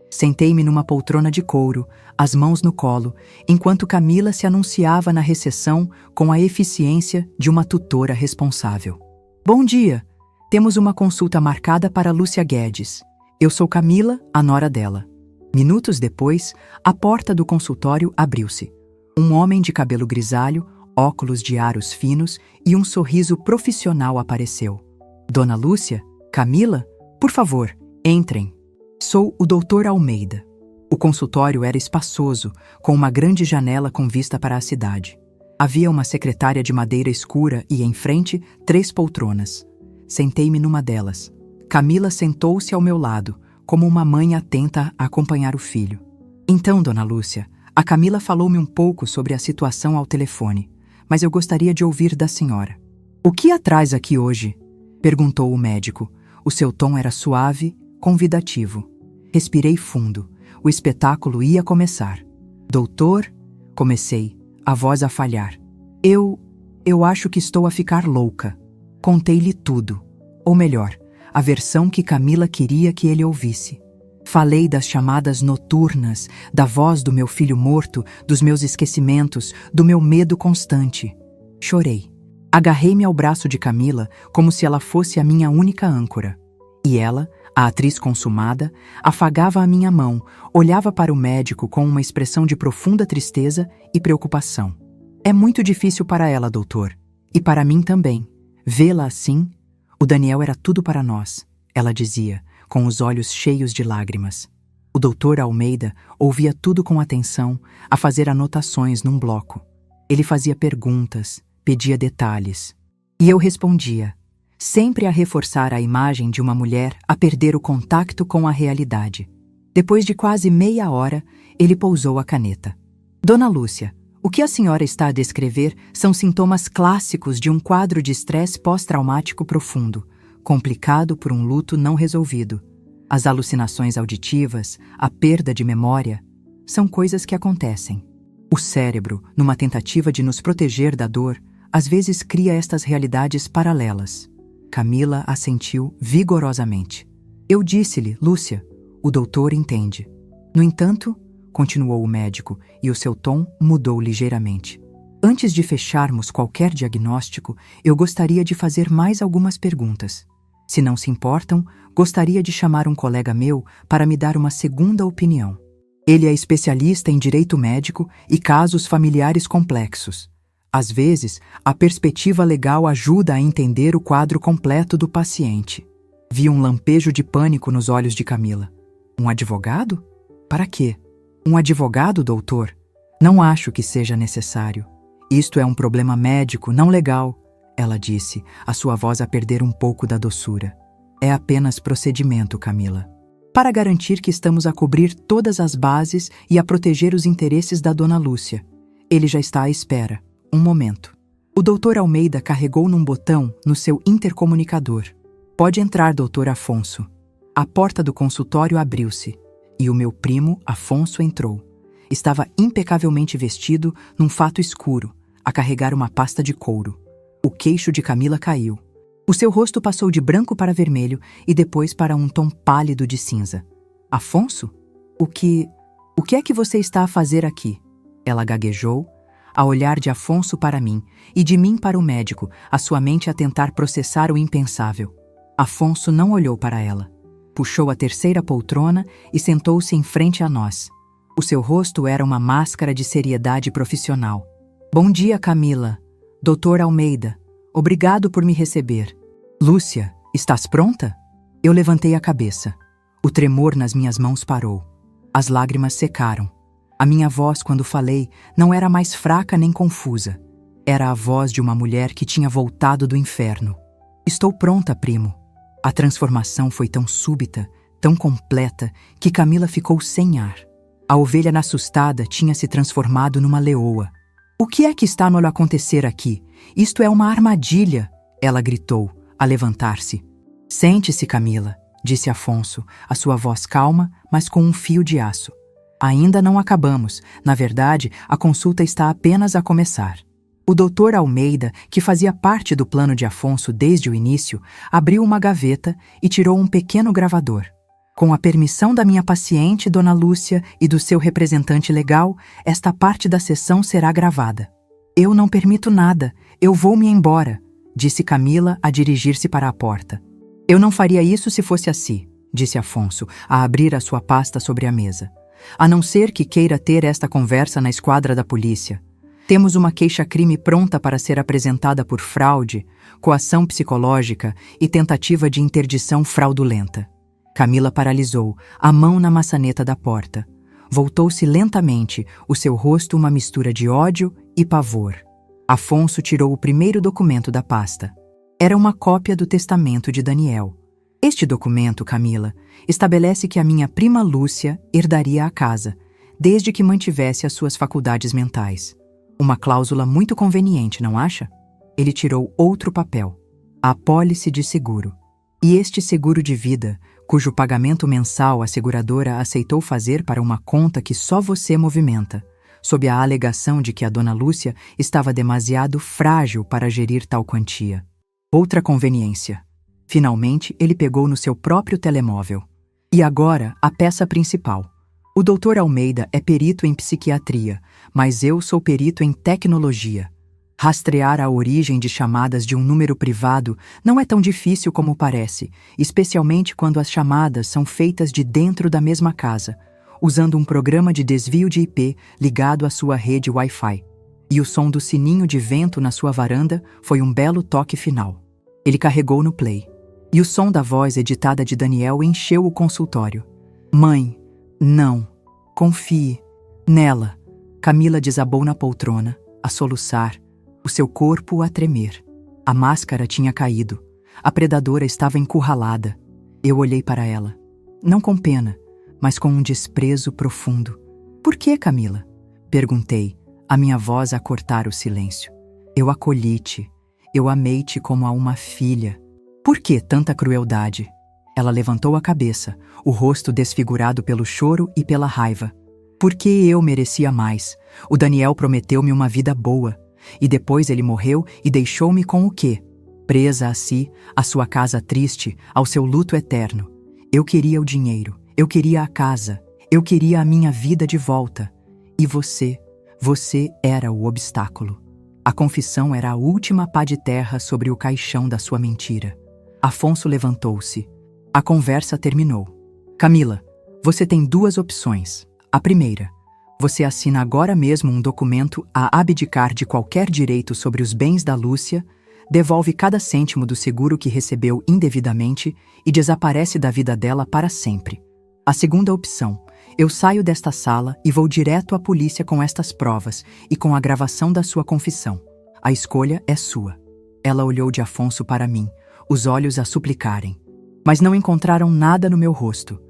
Sentei-me numa poltrona de couro, as mãos no colo, enquanto Camila se anunciava na recepção com a eficiência de uma tutora responsável. Bom dia! Temos uma consulta marcada para Lúcia Guedes. Eu sou Camila, a nora dela. Minutos depois, a porta do consultório abriu-se. Um homem de cabelo grisalho, óculos de aros finos e um sorriso profissional apareceu. Dona Lúcia? Camila? Por favor, entrem. Sou o Dr. Almeida. O consultório era espaçoso, com uma grande janela com vista para a cidade. Havia uma secretária de madeira escura e, em frente, 3 poltronas. Sentei-me numa delas. Camila sentou-se ao meu lado, como uma mãe atenta a acompanhar o filho. Então, Dona Lúcia, a Camila falou-me um pouco sobre a situação ao telefone, mas eu gostaria de ouvir da senhora. O que a traz aqui hoje? Perguntou o médico. O seu tom era suave, convidativo. Respirei fundo. O espetáculo ia começar. Doutor, comecei, a voz a falhar. Eu acho que estou a ficar louca. Contei-lhe tudo. Ou melhor, a versão que Camila queria que ele ouvisse. Falei das chamadas noturnas, da voz do meu filho morto, dos meus esquecimentos, do meu medo constante. Chorei. Agarrei-me ao braço de Camila como se ela fosse a minha única âncora. E ela, a atriz consumada, afagava a minha mão, olhava para o médico com uma expressão de profunda tristeza e preocupação. É muito difícil para ela, doutor. E para mim também. Vê-la assim? O Daniel era tudo para nós, ela dizia, com os olhos cheios de lágrimas. O doutor Almeida ouvia tudo com atenção, a fazer anotações num bloco. Ele fazia perguntas, pedia detalhes. E eu respondia, sempre a reforçar a imagem de uma mulher a perder o contato com a realidade. Depois de quase meia hora, ele pousou a caneta. Dona Lúcia, o que a senhora está a descrever são sintomas clássicos de um quadro de estresse pós-traumático profundo, complicado por um luto não resolvido. As alucinações auditivas, a perda de memória, são coisas que acontecem. O cérebro, numa tentativa de nos proteger da dor, às vezes cria estas realidades paralelas. Camila assentiu vigorosamente. Eu disse-lhe, Lúcia, o doutor entende. No entanto, continuou o médico, e o seu tom mudou ligeiramente. Antes de fecharmos qualquer diagnóstico, eu gostaria de fazer mais algumas perguntas. Se não se importam, gostaria de chamar um colega meu para me dar uma segunda opinião. Ele é especialista em direito médico e casos familiares complexos. Às vezes, a perspectiva legal ajuda a entender o quadro completo do paciente. Vi um lampejo de pânico nos olhos de Camila. Um advogado? Para quê? Um advogado, doutor? Não acho que seja necessário. Isto é um problema médico, não legal, ela disse, a sua voz a perder um pouco da doçura. É apenas procedimento, Camila. Para garantir que estamos a cobrir todas as bases e a proteger os interesses da Dona Lúcia. Ele já está à espera. Um momento. O Dr. Almeida carregou num botão no seu intercomunicador. Pode entrar, Dr. Afonso. A porta do consultório abriu-se e o meu primo, Afonso, entrou. Estava impecavelmente vestido num fato escuro, a carregar uma pasta de couro. O queixo de Camila caiu. O seu rosto passou de branco para vermelho e depois para um tom pálido de cinza. Afonso? O que é que você está a fazer aqui? Ela gaguejou, a olhar de Afonso para mim e de mim para o médico, a sua mente a tentar processar o impensável. Afonso não olhou para ela. Puxou a terceira poltrona e sentou-se em frente a nós. O seu rosto era uma máscara de seriedade profissional. Bom dia, Camila. Dr. Almeida. Obrigado por me receber. Lúcia, estás pronta? Eu levantei a cabeça. O tremor nas minhas mãos parou. As lágrimas secaram. A minha voz, quando falei, não era mais fraca nem confusa. Era a voz de uma mulher que tinha voltado do inferno. Estou pronta, primo. A transformação foi tão súbita, tão completa, que Camila ficou sem ar. A ovelha assustada tinha se transformado numa leoa. O que é que está a acontecer aqui? Isto é uma armadilha, ela gritou, a levantar-se. Sente-se, Camila, disse Afonso, a sua voz calma, mas com um fio de aço. Ainda não acabamos. Na verdade, a consulta está apenas a começar. O Dr. Almeida, que fazia parte do plano de Afonso desde o início, abriu uma gaveta e tirou um pequeno gravador. Com a permissão da minha paciente, Dona Lúcia, e do seu representante legal, esta parte da sessão será gravada. Eu não permito nada. Eu vou-me embora, disse Camila a dirigir-se para a porta. Eu não faria isso se fosse assim, disse Afonso, a abrir a sua pasta sobre a mesa. A não ser que queira ter esta conversa na esquadra da polícia. Temos uma queixa-crime pronta para ser apresentada por fraude, coação psicológica e tentativa de interdição fraudulenta. Camila paralisou, a mão na maçaneta da porta. Voltou-se lentamente, o seu rosto uma mistura de ódio e pavor. Afonso tirou o primeiro documento da pasta. Era uma cópia do testamento de Daniel. Este documento, Camila, estabelece que a minha prima Lúcia herdaria a casa, desde que mantivesse as suas faculdades mentais. Uma cláusula muito conveniente, não acha? Ele tirou outro papel. A apólice de seguro. E este seguro de vida, cujo pagamento mensal a seguradora aceitou fazer para uma conta que só você movimenta, sob a alegação de que a dona Lúcia estava demasiado frágil para gerir tal quantia. Outra conveniência. Finalmente, ele pegou no seu próprio telemóvel. E agora, a peça principal. O Dr. Almeida é perito em psiquiatria, mas eu sou perito em tecnologia. Rastrear a origem de chamadas de um número privado não é tão difícil como parece, especialmente quando as chamadas são feitas de dentro da mesma casa, usando um programa de desvio de IP ligado à sua rede Wi-Fi. E o som do sininho de vento na sua varanda foi um belo toque final. Ele carregou no play. E o som da voz editada de Daniel encheu o consultório. Mãe, não. Confie. Nela. Camila desabou na poltrona, a soluçar, o seu corpo a tremer. A máscara tinha caído. A predadora estava encurralada. Eu olhei para ela. Não com pena, mas com um desprezo profundo. Por que, Camila? Perguntei, a minha voz a cortar o silêncio. Eu acolhi-te. Eu amei-te como a uma filha. Por que tanta crueldade? Ela levantou a cabeça, o rosto desfigurado pelo choro e pela raiva. Porque eu merecia mais. O Daniel prometeu-me uma vida boa. E depois ele morreu e deixou-me com o quê? Presa a si, à sua casa triste, ao seu luto eterno. Eu queria o dinheiro, eu queria a casa, eu queria a minha vida de volta. E você era o obstáculo. A confissão era a última pá de terra sobre o caixão da sua mentira. Afonso levantou-se. A conversa terminou. Camila, você tem duas opções. A primeira, você assina agora mesmo um documento a abdicar de qualquer direito sobre os bens da Lúcia, devolve cada cêntimo do seguro que recebeu indevidamente e desaparece da vida dela para sempre. A segunda opção, eu saio desta sala e vou direto à polícia com estas provas e com a gravação da sua confissão. A escolha é sua. Ela olhou de Afonso para mim, os olhos a suplicarem. Mas não encontraram nada no meu rosto.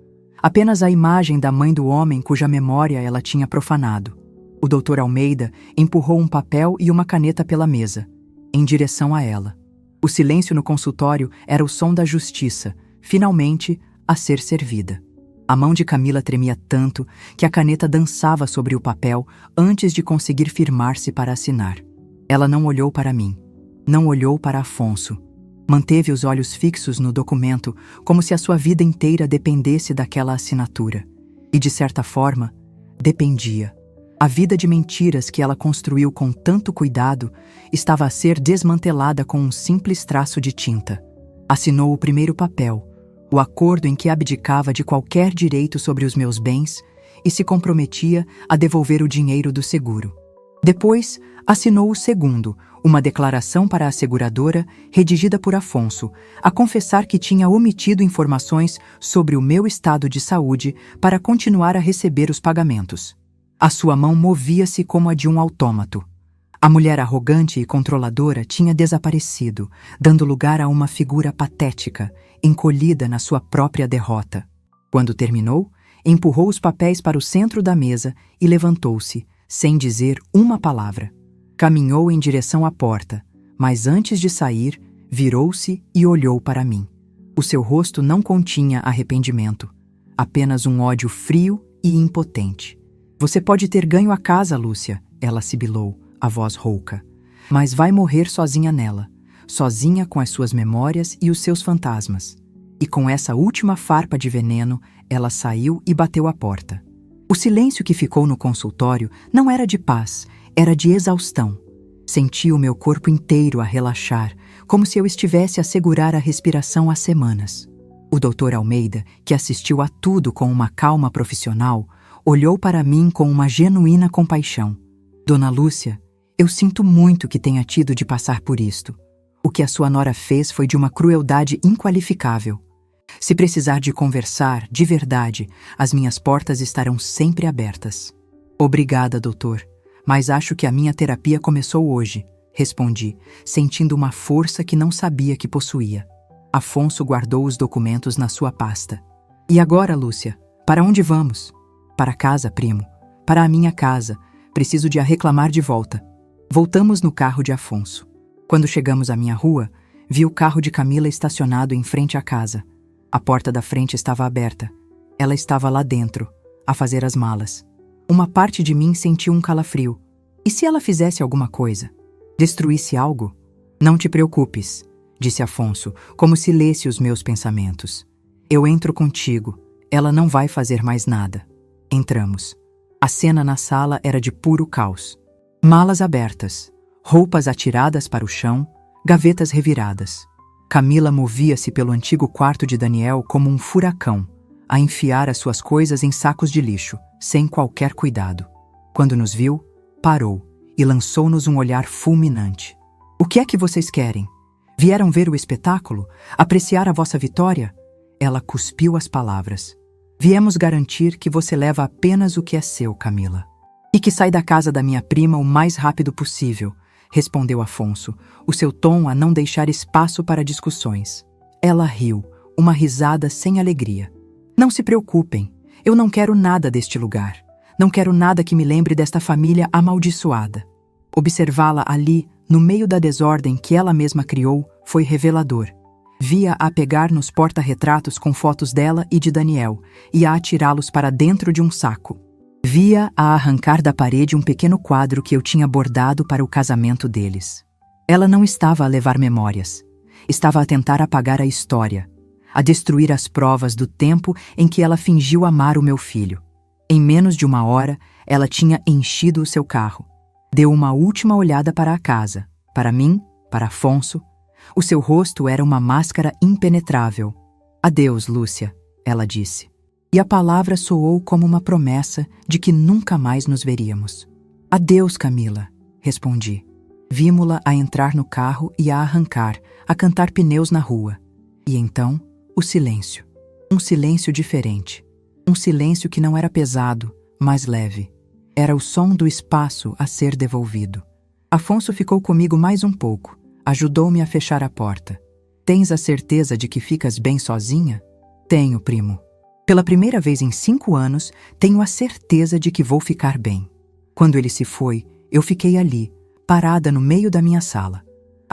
Apenas a imagem da mãe do homem cuja memória ela tinha profanado. O Dr. Almeida empurrou um papel e uma caneta pela mesa. em direção a ela. O silêncio no consultório era o som da justiça, finalmente a ser servida. A mão de Camila tremia tanto que a caneta dançava sobre o papel antes de conseguir firmar-se para assinar. Ela não olhou para mim, não olhou para Afonso. Manteve os olhos fixos no documento, como se a sua vida inteira dependesse daquela assinatura. E, de certa forma, dependia. A vida de mentiras que ela construiu com tanto cuidado estava a ser desmantelada com um simples traço de tinta. Assinou o primeiro papel, o acordo em que abdicava de qualquer direito sobre os meus bens e se comprometia a devolver o dinheiro do seguro. Depois, assinou o segundo, uma declaração para a seguradora redigida por Afonso, a confessar que tinha omitido informações sobre o meu estado de saúde para continuar a receber os pagamentos. A sua mão movia-se como a de um autômato. A mulher arrogante e controladora tinha desaparecido, dando lugar a uma figura patética, encolhida na sua própria derrota. Quando terminou, empurrou os papéis para o centro da mesa e levantou-se, sem dizer uma palavra. Caminhou em direção à porta, mas antes de sair, virou-se e olhou para mim. O seu rosto não continha arrependimento, apenas um ódio frio e impotente. Você pode ter ganho a casa, Lúcia, ela sibilou, a voz rouca, mas vai morrer sozinha nela, sozinha com as suas memórias e os seus fantasmas. E com essa última farpa de veneno, ela saiu e bateu a porta. O silêncio que ficou no consultório não era de paz, era de exaustão. Senti o meu corpo inteiro a relaxar, como se eu estivesse a segurar a respiração há semanas. O Dr. Almeida, que assistiu a tudo com uma calma profissional, olhou para mim com uma genuína compaixão. Dona Lúcia, eu sinto muito que tenha tido de passar por isto. O que a sua nora fez foi de uma crueldade inqualificável. Se precisar de conversar, de verdade, as minhas portas estarão sempre abertas. Obrigada, doutor, mas acho que a minha terapia começou hoje, respondi, sentindo uma força que não sabia que possuía. Afonso guardou os documentos na sua pasta. E agora, Lúcia, para onde vamos? Para casa, primo. Para a minha casa. Preciso de a reclamar de volta. Voltamos no carro de Afonso. Quando chegamos à minha rua, vi o carro de Camila estacionado em frente à casa. A porta da frente estava aberta. Ela estava lá dentro, a fazer as malas. Uma parte de mim sentiu um calafrio. E se ela fizesse alguma coisa? Destruísse algo? Não te preocupes, disse Afonso, como se lesse os meus pensamentos. Eu entro contigo. Ela não vai fazer mais nada. Entramos. A cena na sala era de puro caos. Malas abertas, roupas atiradas para o chão, gavetas reviradas. Camila movia-se pelo antigo quarto de Daniel como um furacão, a enfiar as suas coisas em sacos de lixo, sem qualquer cuidado. Quando nos viu, parou e lançou-nos um olhar fulminante. O que é que vocês querem? Vieram ver o espetáculo? Apreciar a vossa vitória? Ela cuspiu as palavras. Viemos garantir que você leva apenas o que é seu, Camila. E que sai da casa da minha prima o mais rápido possível, respondeu Afonso, o seu tom a não deixar espaço para discussões. Ela riu, uma risada sem alegria. Não se preocupem, eu não quero nada deste lugar. Não quero nada que me lembre desta família amaldiçoada. Observá-la ali, no meio da desordem que ela mesma criou, foi revelador. Via-a pegar nos porta-retratos com fotos dela e de Daniel e a atirá-los para dentro de um saco. Via-a arrancar da parede um pequeno quadro que eu tinha bordado para o casamento deles. Ela não estava a levar memórias. Estava a tentar apagar a história, a destruir as provas do tempo em que ela fingiu amar o meu filho. Em menos de uma hora, ela tinha enchido o seu carro. Deu uma última olhada para a casa, para mim, para Afonso. O seu rosto era uma máscara impenetrável. Adeus, Lúcia, ela disse. E a palavra soou como uma promessa de que nunca mais nos veríamos. Adeus, Camila, respondi. Vimo-la a entrar no carro e a arrancar, a cantar pneus na rua. E então, o silêncio. Um silêncio diferente. Um silêncio que não era pesado, mas leve. Era o som do espaço a ser devolvido. Afonso ficou comigo mais um pouco. Ajudou-me a fechar a porta. Tens a certeza de que ficas bem sozinha? Tenho, primo. Pela primeira vez em 5 anos, tenho a certeza de que vou ficar bem. Quando ele se foi, eu fiquei ali, parada no meio da minha sala.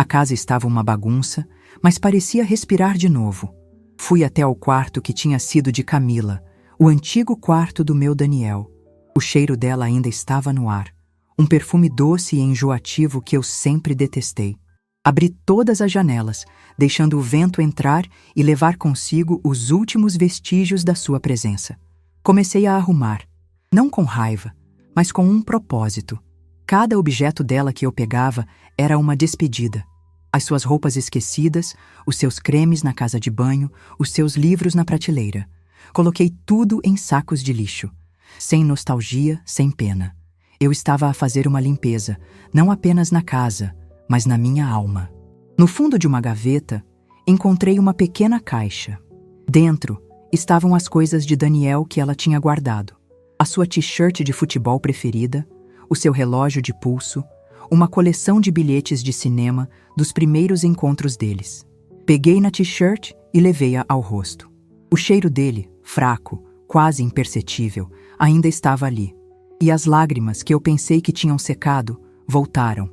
A casa estava uma bagunça, mas parecia respirar de novo. Fui até ao quarto que tinha sido de Camila, o antigo quarto do meu Daniel. O cheiro dela ainda estava no ar, um perfume doce e enjoativo que eu sempre detestei. Abri todas as janelas, deixando o vento entrar e levar consigo os últimos vestígios da sua presença. Comecei a arrumar, não com raiva, mas com um propósito. Cada objeto dela que eu pegava era uma despedida. As suas roupas esquecidas, os seus cremes na casa de banho, os seus livros na prateleira. Coloquei tudo em sacos de lixo. Sem nostalgia, sem pena. Eu estava a fazer uma limpeza, não apenas na casa, mas na minha alma. No fundo de uma gaveta, encontrei uma pequena caixa. Dentro estavam as coisas de Daniel que ela tinha guardado. A sua t-shirt de futebol preferida, o seu relógio de pulso, uma coleção de bilhetes de cinema dos primeiros encontros deles. Peguei na t-shirt e levei-a ao rosto. O cheiro dele, fraco, quase imperceptível, ainda estava ali. E as lágrimas que eu pensei que tinham secado, voltaram.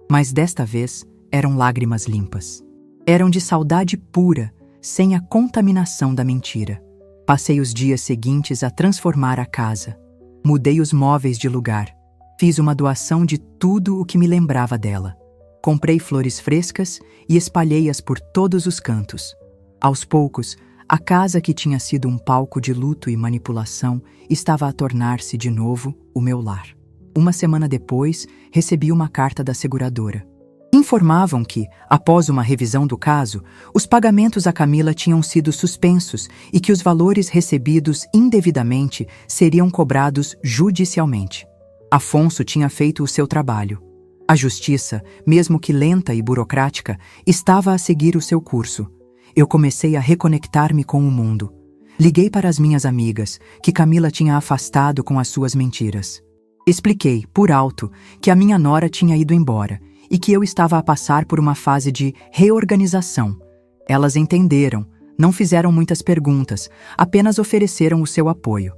Mas desta vez eram lágrimas limpas. Eram de saudade pura, sem a contaminação da mentira. Passei os dias seguintes a transformar a casa. Mudei os móveis de lugar. Fiz uma doação de tudo o que me lembrava dela. Comprei flores frescas e espalhei-as por todos os cantos. Aos poucos, a casa que tinha sido um palco de luto e manipulação estava a tornar-se de novo o meu lar. Uma semana depois, recebi uma carta da seguradora. Informavam que, após uma revisão do caso, os pagamentos a Camila tinham sido suspensos e que os valores recebidos indevidamente seriam cobrados judicialmente. Afonso tinha feito o seu trabalho. A justiça, mesmo que lenta e burocrática, estava a seguir o seu curso. Eu comecei a reconectar-me com o mundo. Liguei para as minhas amigas, que Camila tinha afastado com as suas mentiras. Expliquei, por alto, que a minha nora tinha ido embora e que eu estava a passar por uma fase de reorganização. Elas entenderam, não fizeram muitas perguntas, apenas ofereceram o seu apoio.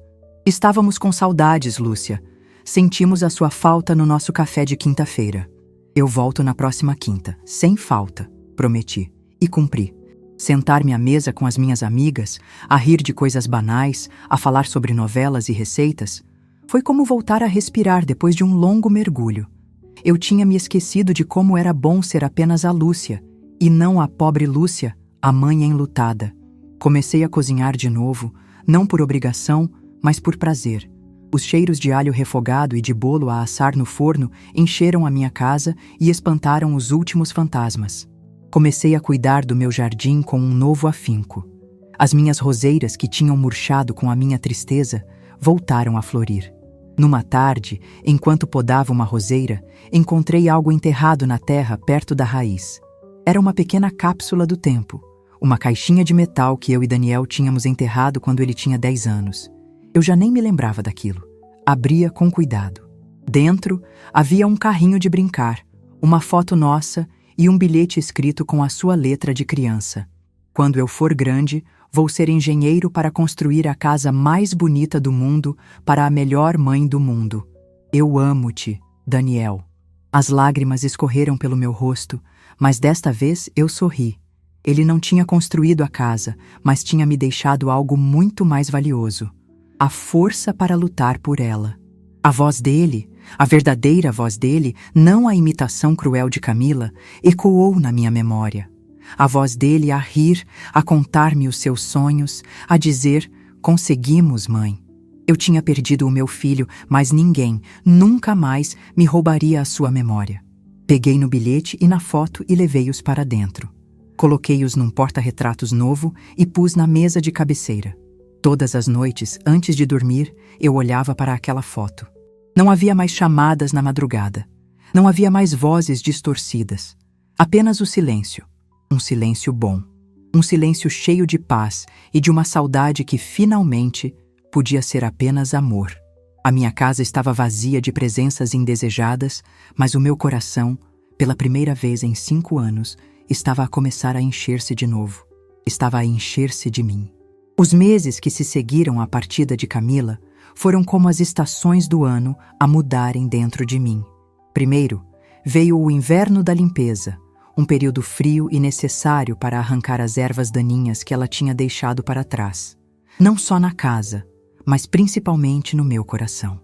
Estávamos com saudades, Lúcia. Sentimos a sua falta no nosso café de quinta-feira. Eu volto na próxima quinta, sem falta, prometi, e cumpri. Sentar-me à mesa com as minhas amigas, a rir de coisas banais, a falar sobre novelas e receitas, foi como voltar a respirar depois de um longo mergulho. Eu tinha me esquecido de como era bom ser apenas a Lúcia, e não a pobre Lúcia, a mãe enlutada. Comecei a cozinhar de novo, não por obrigação, mas por prazer. Os cheiros de alho refogado e de bolo a assar no forno encheram a minha casa e espantaram os últimos fantasmas. Comecei a cuidar do meu jardim com um novo afinco. As minhas roseiras, que tinham murchado com a minha tristeza, voltaram a florir. Numa tarde, enquanto podava uma roseira, encontrei algo enterrado na terra perto da raiz. Era uma pequena cápsula do tempo, uma caixinha de metal que eu e Daniel tínhamos enterrado quando ele tinha 10 anos. Eu já nem me lembrava daquilo. Abria com cuidado. Dentro havia um carrinho de brincar, uma foto nossa e um bilhete escrito com a sua letra de criança. Quando eu for grande, vou ser engenheiro para construir a casa mais bonita do mundo para a melhor mãe do mundo. Eu amo-te, Daniel. As lágrimas escorreram pelo meu rosto, mas desta vez eu sorri. Ele não tinha construído a casa, mas tinha me deixado algo muito mais valioso. A força para lutar por ela. A voz dele, a verdadeira voz dele, não a imitação cruel de Camila, ecoou na minha memória. A voz dele a rir, a contar-me os seus sonhos, a dizer: conseguimos, mãe. Eu tinha perdido o meu filho, mas ninguém, nunca mais, me roubaria a sua memória. Peguei no bilhete e na foto e levei-os para dentro. Coloquei-os num porta-retratos novo e pus na mesa de cabeceira. Todas as noites, antes de dormir, eu olhava para aquela foto. Não havia mais chamadas na madrugada. Não havia mais vozes distorcidas. Apenas o silêncio. Um silêncio bom. Um silêncio cheio de paz e de uma saudade que, finalmente, podia ser apenas amor. A minha casa estava vazia de presenças indesejadas, mas o meu coração, pela primeira vez em 5 anos, estava a começar a encher-se de novo. Estava a encher-se de mim. Os meses que se seguiram à partida de Camila foram como as estações do ano a mudarem dentro de mim. Primeiro, veio o inverno da limpeza, um período frio e necessário para arrancar as ervas daninhas que ela tinha deixado para trás. Não só na casa, mas principalmente no meu coração.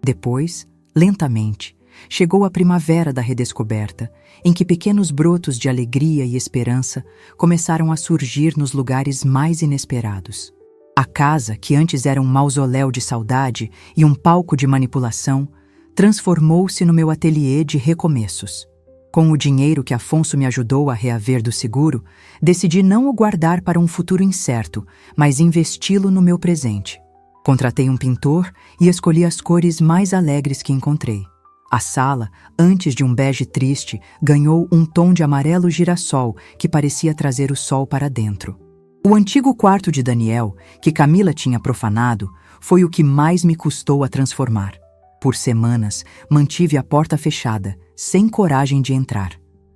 Depois, lentamente, chegou a primavera da redescoberta, em que pequenos brotos de alegria e esperança começaram a surgir nos lugares mais inesperados. A casa, que antes era um mausoléu de saudade e um palco de manipulação, transformou-se no meu ateliê de recomeços. Com o dinheiro que Afonso me ajudou a reaver do seguro, decidi não o guardar para um futuro incerto, mas investi-lo no meu presente. Contratei um pintor e escolhi as cores mais alegres que encontrei. A sala, antes de um bege triste, ganhou um tom de amarelo girassol que parecia trazer o sol para dentro. O antigo quarto de Daniel, que Camila tinha profanado, foi o que mais me custou a transformar. Por semanas, mantive a porta fechada, sem coragem de entrar.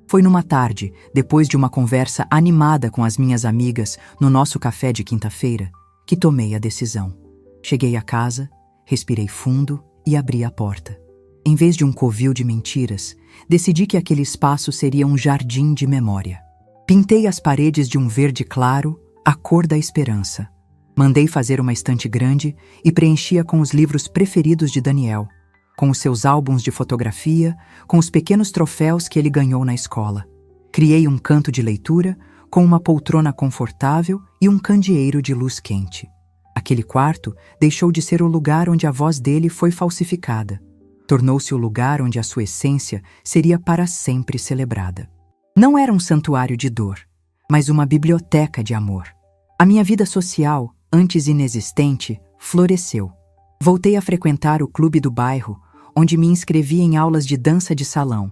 Foi numa tarde, depois de uma conversa animada com as minhas amigas no nosso café de quinta-feira, que tomei a decisão. Cheguei à casa, respirei fundo e abri a porta. Em vez de um covil de mentiras, decidi que aquele espaço seria um jardim de memória. Pintei as paredes de um verde claro, a cor da esperança. Mandei fazer uma estante grande e preenchi-a com os livros preferidos de Daniel, com os seus álbuns de fotografia, com os pequenos troféus que ele ganhou na escola. Criei um canto de leitura com uma poltrona confortável e um candeeiro de luz quente. Aquele quarto deixou de ser o lugar onde a voz dele foi falsificada. Tornou-se o lugar onde a sua essência seria para sempre celebrada. Não era um santuário de dor, mas uma biblioteca de amor. A minha vida social, antes inexistente, floresceu. Voltei a frequentar o clube do bairro, onde me inscrevi em aulas de dança de salão,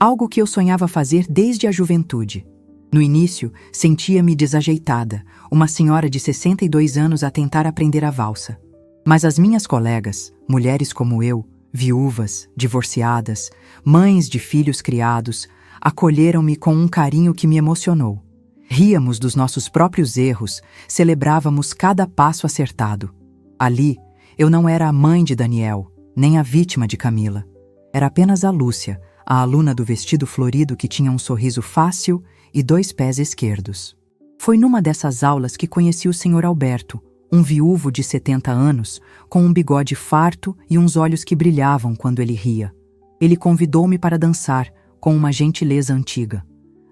algo que eu sonhava fazer desde a juventude. No início, sentia-me desajeitada, uma senhora de 62 anos a tentar aprender a valsa. Mas as minhas colegas, mulheres como eu, viúvas, divorciadas, mães de filhos criados, acolheram-me com um carinho que me emocionou. Ríamos dos nossos próprios erros, celebrávamos cada passo acertado. Ali, eu não era a mãe de Daniel, nem a vítima de Camila. Era apenas a Lúcia, a aluna do vestido florido que tinha um sorriso fácil e 2 pés esquerdos. Foi numa dessas aulas que conheci o Sr. Alberto, um viúvo de 70 anos, com um bigode farto e uns olhos que brilhavam quando ele ria. Ele convidou-me para dançar, com uma gentileza antiga.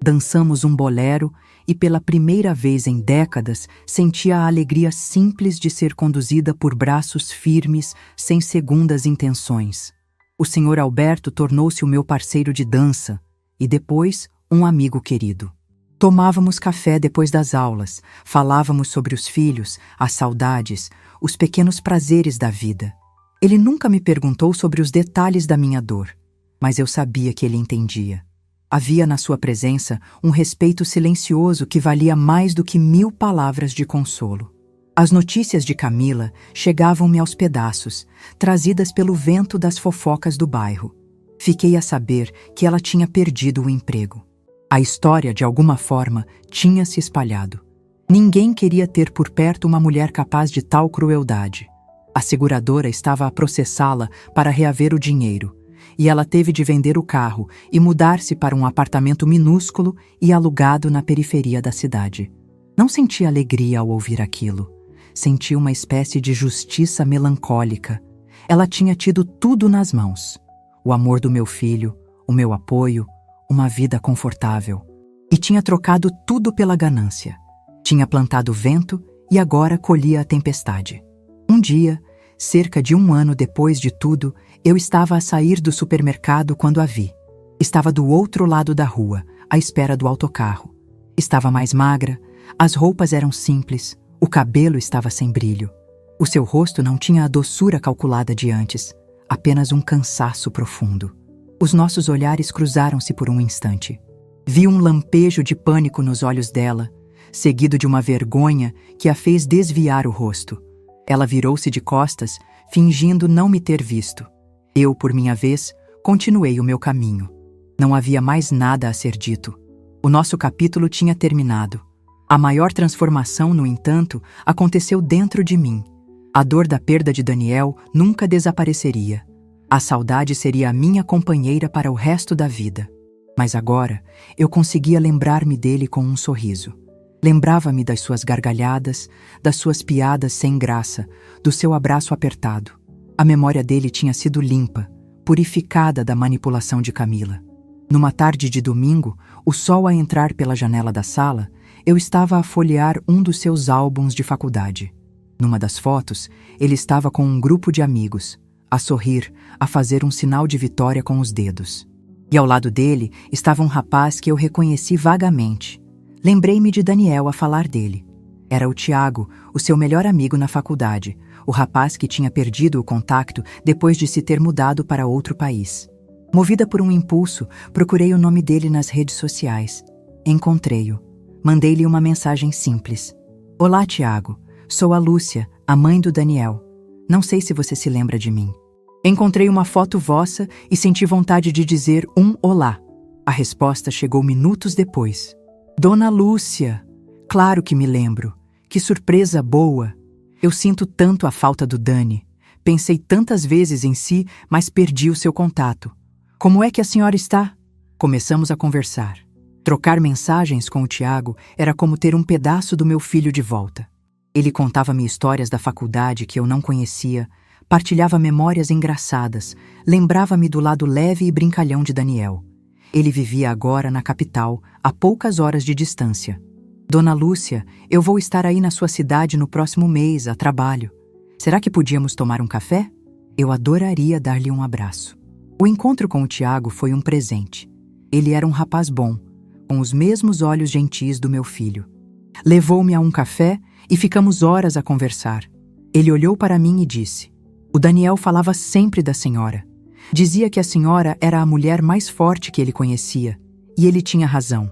Dançamos um bolero e pela primeira vez em décadas senti a alegria simples de ser conduzida por braços firmes, sem segundas intenções. O Sr. Alberto tornou-se o meu parceiro de dança e depois um amigo querido. Tomávamos café depois das aulas, falávamos sobre os filhos, as saudades, os pequenos prazeres da vida. Ele nunca me perguntou sobre os detalhes da minha dor, mas eu sabia que ele entendia. Havia na sua presença um respeito silencioso que valia mais do que 1000 palavras de consolo. As notícias de Camila chegavam-me aos pedaços, trazidas pelo vento das fofocas do bairro. Fiquei a saber que ela tinha perdido o emprego. A história, de alguma forma, tinha se espalhado. Ninguém queria ter por perto uma mulher capaz de tal crueldade. A seguradora estava a processá-la para reaver o dinheiro, e ela teve de vender o carro e mudar-se para um apartamento minúsculo e alugado na periferia da cidade. Não senti alegria ao ouvir aquilo. Senti uma espécie de justiça melancólica. Ela tinha tido tudo nas mãos. O amor do meu filho, o meu apoio, uma vida confortável. E tinha trocado tudo pela ganância. Tinha plantado vento e agora colhia a tempestade. Um dia, cerca de 1 ano depois de tudo, eu estava a sair do supermercado quando a vi. Estava do outro lado da rua, à espera do autocarro. Estava mais magra, as roupas eram simples, o cabelo estava sem brilho. O seu rosto não tinha a doçura calculada de antes, apenas um cansaço profundo. Os nossos olhares cruzaram-se por um instante. Vi um lampejo de pânico nos olhos dela, seguido de uma vergonha que a fez desviar o rosto. Ela virou-se de costas, fingindo não me ter visto. Eu, por minha vez, continuei o meu caminho. Não havia mais nada a ser dito. O nosso capítulo tinha terminado. A maior transformação, no entanto, aconteceu dentro de mim. A dor da perda de Daniel nunca desapareceria. A saudade seria a minha companheira para o resto da vida. Mas agora eu conseguia lembrar-me dele com um sorriso. Lembrava-me das suas gargalhadas, das suas piadas sem graça, do seu abraço apertado. A memória dele tinha sido limpa, purificada da manipulação de Camila. Numa tarde de domingo, o sol a entrar pela janela da sala, eu estava a folhear um dos seus álbuns de faculdade. Numa das fotos, ele estava com um grupo de amigos, a sorrir, a fazer um sinal de vitória com os dedos. E ao lado dele estava um rapaz que eu reconheci vagamente. Lembrei-me de Daniel a falar dele. Era o Tiago, o seu melhor amigo na faculdade, o rapaz que tinha perdido o contato depois de se ter mudado para outro país. Movida por um impulso, procurei o nome dele nas redes sociais. Encontrei-o. Mandei-lhe uma mensagem simples. Olá, Tiago. Sou a Lúcia, a mãe do Daniel. Não sei se você se lembra de mim. Encontrei uma foto vossa e senti vontade de dizer um olá. A resposta chegou minutos depois. Dona Lúcia, claro que me lembro. Que surpresa boa. Eu sinto tanto a falta do Dani. Pensei tantas vezes em si, mas perdi o seu contato. Como é que a senhora está? Começamos a conversar. Trocar mensagens com o Tiago era como ter um pedaço do meu filho de volta. Ele contava-me histórias da faculdade que eu não conhecia, partilhava memórias engraçadas, lembrava-me do lado leve e brincalhão de Daniel. Ele vivia agora na capital, a poucas horas de distância. Dona Lúcia, eu vou estar aí na sua cidade no próximo mês, a trabalho. Será que podíamos tomar um café? Eu adoraria dar-lhe um abraço. O encontro com o Tiago foi um presente. Ele era um rapaz bom, com os mesmos olhos gentis do meu filho. Levou-me a um café e ficamos horas a conversar. Ele olhou para mim e disse: o Daniel falava sempre da senhora. Dizia que a senhora era a mulher mais forte que ele conhecia. E ele tinha razão.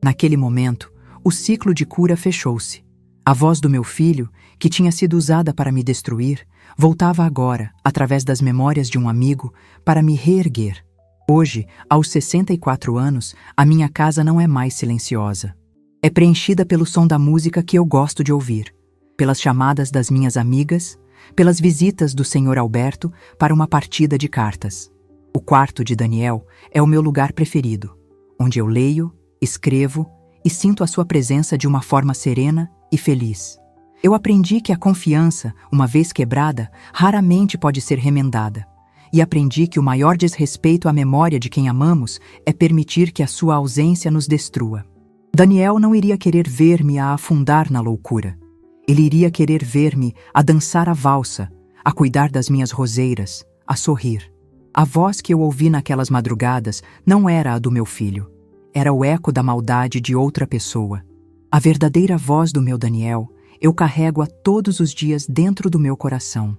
Naquele momento, o ciclo de cura fechou-se. A voz do meu filho, que tinha sido usada para me destruir, voltava agora, através das memórias de um amigo, para me reerguer. Hoje, aos 64 anos, a minha casa não é mais silenciosa. É preenchida pelo som da música que eu gosto de ouvir, pelas chamadas das minhas amigas, pelas visitas do Sr. Alberto para uma partida de cartas. O quarto de Daniel é o meu lugar preferido, onde eu leio, escrevo e sinto a sua presença de uma forma serena e feliz. Eu aprendi que a confiança, uma vez quebrada, raramente pode ser remendada. E aprendi que o maior desrespeito à memória de quem amamos é permitir que a sua ausência nos destrua. Daniel não iria querer ver-me a afundar na loucura. Ele iria querer ver-me a dançar a valsa, a cuidar das minhas roseiras, a sorrir. A voz que eu ouvi naquelas madrugadas não era a do meu filho. Era o eco da maldade de outra pessoa. A verdadeira voz do meu Daniel eu carrego-a todos os dias dentro do meu coração.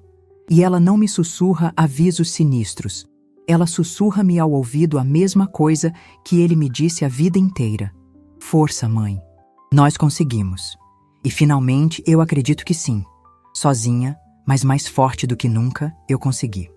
E ela não me sussurra avisos sinistros. Ela sussurra-me ao ouvido a mesma coisa que ele me disse a vida inteira. Força, mãe. Nós conseguimos. E finalmente eu acredito que sim. Sozinha, mas mais forte do que nunca, eu consegui.